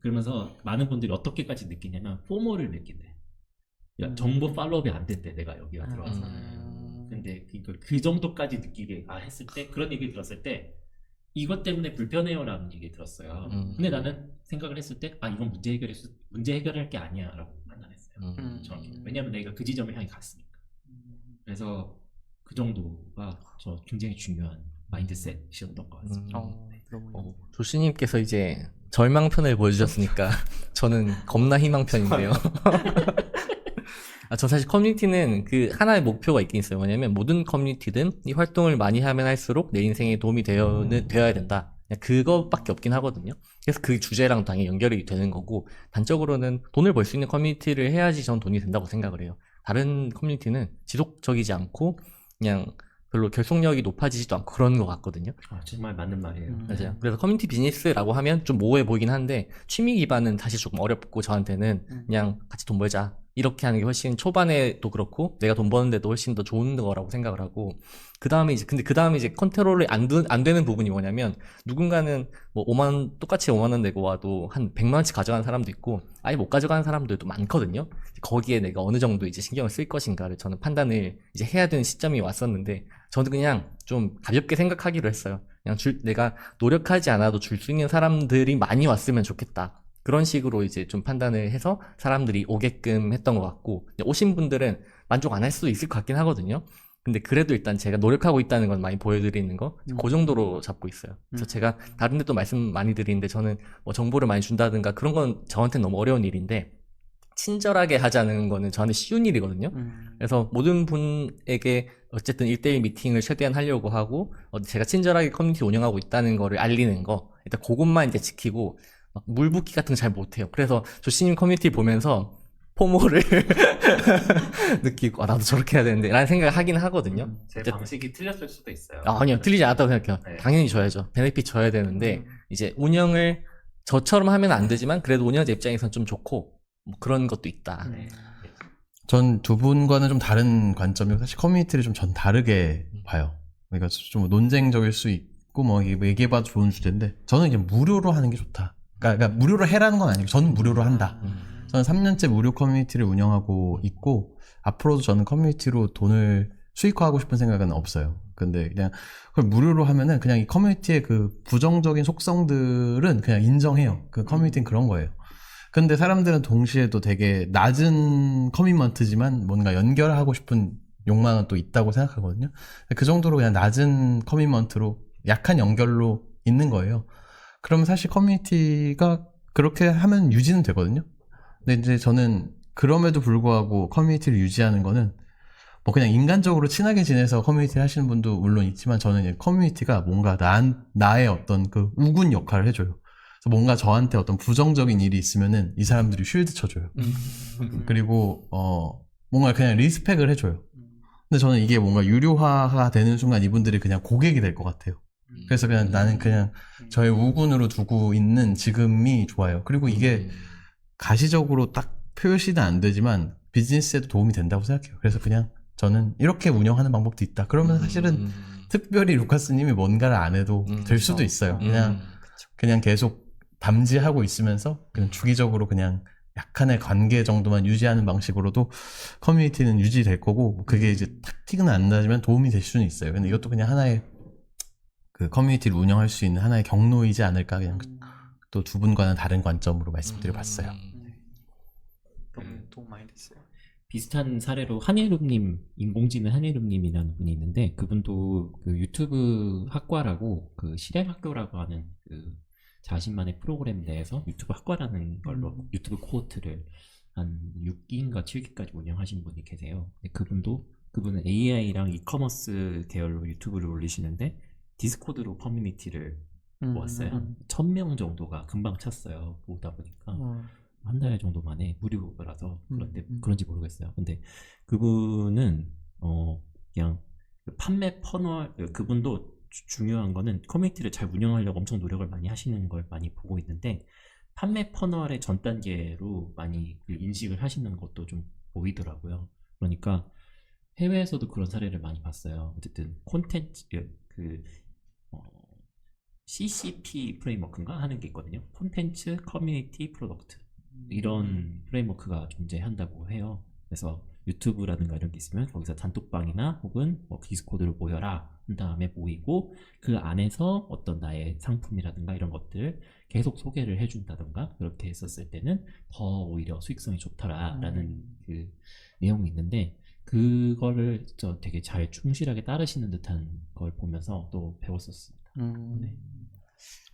그러면서 많은 분들이 어떻게까지 느끼냐면 포모를 느낀대. 정보 팔로우업이 안 된대, 내가 여기가 들어와서. 근데 그 정도까지 느끼게 했을 때 그런 얘기 들었을 때 이것 때문에 불편해요 라는 얘기 들었어요. 근데 나는 생각을 했을 때 이건 문제 해결할 게 아니야 라고 판단했어요. 정확히. 왜냐면 내가 그 지점을 향해 갔으니까. 그래서 그 정도가 저 굉장히 중요한 마인드셋이었던 것 같습니다. 조씨님께서 이제 절망편을 보여주셨으니까 저는 겁나 희망편인데요. 저 사실 커뮤니티는 그 하나의 목표가 있긴 있어요. 뭐냐면 모든 커뮤니티든 이 활동을 많이 하면 할수록 내 인생에 도움이 되어야 된다. 그냥 그것밖에 없긴 하거든요. 그래서 그 주제랑 당연히 연결이 되는 거고, 단적으로는 돈을 벌 수 있는 커뮤니티를 해야지 전 돈이 된다고 생각을 해요. 다른 커뮤니티는 지속적이지 않고 그냥 별로 결속력이 높아지지도 않고 그런 것 같거든요. 정말 맞는 말이에요. 맞아요. 그래서 커뮤니티 비즈니스라고 하면 좀 모호해 보이긴 한데 취미 기반은 사실 조금 어렵고 저한테는 그냥 같이 돈 벌자 이렇게 하는 게 훨씬 초반에도 그렇고 내가 돈 버는데도 훨씬 더 좋은 거라고 생각을 하고 그 다음에 이제 컨트롤이 안 되는 부분이 뭐냐면 누군가는 뭐 5만 원 똑같이 5만 원 내고 와도 한 100만 원씩 가져가는 사람도 있고 아예 못 가져가는 사람들도 많거든요. 거기에 내가 어느 정도 이제 신경을 쓸 것인가를 저는 판단을 이제 해야 되는 시점이 왔었는데 저는 그냥 좀 가볍게 생각하기로 했어요. 그냥 내가 노력하지 않아도 줄 수 있는 사람들이 많이 왔으면 좋겠다. 그런 식으로 이제 좀 판단을 해서 사람들이 오게끔 했던 것 같고 오신 분들은 만족 안 할 수도 있을 것 같긴 하거든요. 근데 그래도 일단 제가 노력하고 있다는 건 많이 보여드리는 거, 그 정도로 잡고 있어요. 그래서 제가 다른 데도 말씀 많이 드리는데 저는 뭐 정보를 많이 준다든가 그런 건 저한테는 너무 어려운 일인데 친절하게 하자는 거는 저한테 쉬운 일이거든요. 그래서 모든 분에게 어쨌든 1대1 미팅을 최대한 하려고 하고 제가 친절하게 커뮤니티 운영하고 있다는 거를 알리는 거 일단 그것만 이제 지키고 막 물붓기 같은 거 잘 못해요. 그래서 조씨님 커뮤니티 보면서 포모를 느끼고 나도 저렇게 해야 되는데 라는 생각을 하긴 하거든요. 제 어쨌든. 방식이 틀렸을 수도 있어요. 아니요 틀리지 않았다고 생각해요. 네. 당연히 줘야죠. 베네핏 줘야 되는데 이제 운영을 저처럼 하면 안 되지만 그래도 운영자 입장에서는 좀 좋고 뭐 그런 것도 있다. 네. 전 두 분과는 좀 다른 관점이고 사실 커뮤니티를 좀 전 다르게 봐요. 그러니까 좀 논쟁적일 수 있고 뭐 얘기해봐도 좋은 주제인데 저는 이제 무료로 하는 게 좋다. 그러니까 무료로 해라는 건 아니고 저는 무료로 한다. 저는 3년째 무료 커뮤니티를 운영하고 있고 앞으로도 저는 커뮤니티로 돈을 수익화하고 싶은 생각은 없어요. 근데 그냥 그걸 무료로 하면은 그냥 이 커뮤니티의 그 부정적인 속성들은 그냥 인정해요. 그 커뮤니티는 그런 거예요. 근데 사람들은 동시에도 되게 낮은 커미먼트지만 뭔가 연결하고 싶은 욕망은 또 있다고 생각하거든요. 그 정도로 그냥 낮은 커미먼트로 약한 연결로 있는 거예요. 그러면 사실 커뮤니티가 그렇게 하면 유지는 되거든요. 근데 이제 저는 그럼에도 불구하고 커뮤니티를 유지하는 거는 뭐 그냥 인간적으로 친하게 지내서 커뮤니티 하시는 분도 물론 있지만 저는 이제 커뮤니티가 뭔가 나의 어떤 그 우군 역할을 해줘요. 그래서 뭔가 저한테 어떤 부정적인 일이 있으면은 이 사람들이 쉴드 쳐줘요. 그리고 뭔가 그냥 리스펙을 해줘요. 근데 저는 이게 뭔가 유료화가 되는 순간 이분들이 그냥 고객이 될 것 같아요. 그래서 그냥 나는 그냥 저의 우군으로 두고 있는 지금이 좋아요. 그리고 이게 가시적으로 딱 표시는 안 되지만 비즈니스에도 도움이 된다고 생각해요. 그래서 그냥 저는 이렇게 운영하는 방법도 있다. 그러면 사실은 특별히 루카스님이 뭔가를 안 해도 될 수도 있어요. 그냥 계속 담지하고 있으면서 그냥 주기적으로 그냥 약간의 관계 정도만 유지하는 방식으로도 커뮤니티는 유지될 거고 그게 이제 탁 티는 안 나지만 도움이 될 수는 있어요. 근데 이것도 그냥 하나의 그 커뮤니티를 운영할 수 있는 하나의 경로이지 않을까 그냥 또 두 분과는 다른 관점으로 말씀드려봤어요. 도움 많이 됐어요. 비슷한 사례로 한예룸님, 인공지능 한예룸님이라는 분이 있는데 그분도 그 유튜브 학과라고 그 실행학교라고 하는 그 자신만의 프로그램 내에서 유튜브 학과라는 걸로 유튜브 코호트를 한 6기인가 7기까지 운영하신 분이 계세요. 그분은 AI랑 이커머스 계열로 유튜브를 올리시는데 디스코드로 커뮤니티를 모았어요. 1000명 정도가 금방 찼어요. 보다 보니까 한 달 정도 만에 무료라서 그런지 모르겠어요. 근데 그분은 그냥 판매 퍼널 그분도 중요한 거는 커뮤니티를 잘 운영하려고 엄청 노력을 많이 하시는 걸 많이 보고 있는데 판매 퍼널의 전 단계로 많이 인식을 하시는 것도 좀 보이더라고요. 그러니까 해외에서도 그런 사례를 많이 봤어요. 어쨌든 콘텐츠 CCP 프레임워크인가 하는 게 있거든요. 콘텐츠 커뮤니티 프로덕트 이런 프레임워크가 존재한다고 해요. 그래서 유튜브라든가 이런 게 있으면 거기서 단톡방이나 혹은 뭐 디스코드로 모여라 한 다음에 모이고 그 안에서 어떤 나의 상품이라든가 이런 것들 계속 소개를 해준다든가 그렇게 했었을 때는 더 오히려 수익성이 좋더라라는 그 내용이 있는데 그거를 저 되게 잘 충실하게 따르시는 듯한 걸 보면서 또 배웠었습니다. 네.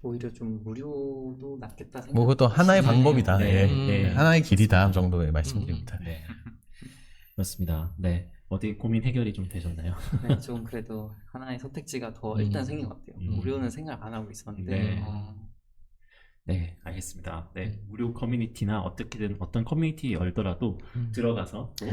오히려 좀 무료도 낫겠다 생각. 뭐 그것도 하나의 방법이다. 네, 예. 네. 하나의 길이다 정도의 말씀드립니다. 네. 그렇습니다. 네. 어디 고민 해결이 좀 되셨나요? 네, 좀 그래도 하나의 선택지가 더 일단 생긴 것 같아요. 무료는 생각 안 하고 있었는데. 네. 네, 알겠습니다. 네, 무료 커뮤니티나 어떻게든 어떤 커뮤니티 열더라도 들어가서 또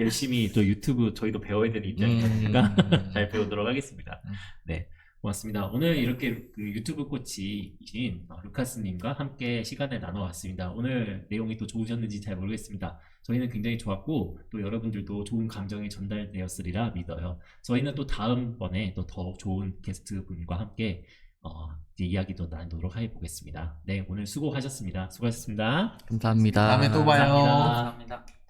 열심히 또 유튜브 저희도 배워야 되는 입장이니까 잘 배우도록 하겠습니다. 네, 고맙습니다. 오늘 이렇게 그 유튜브 코치이신 루카스님과 함께 시간을 나눠봤습니다. 오늘 내용이 또 좋으셨는지 잘 모르겠습니다. 저희는 굉장히 좋았고 또 여러분들도 좋은 감정이 전달되었으리라 믿어요. 저희는 또 다음번에 또 더 좋은 게스트 분과 함께 이제 이야기도 나누도록 해보겠습니다. 네, 오늘 수고하셨습니다. 수고하셨습니다. 감사합니다. 다음에 또 봐요. 감사합니다. 감사합니다.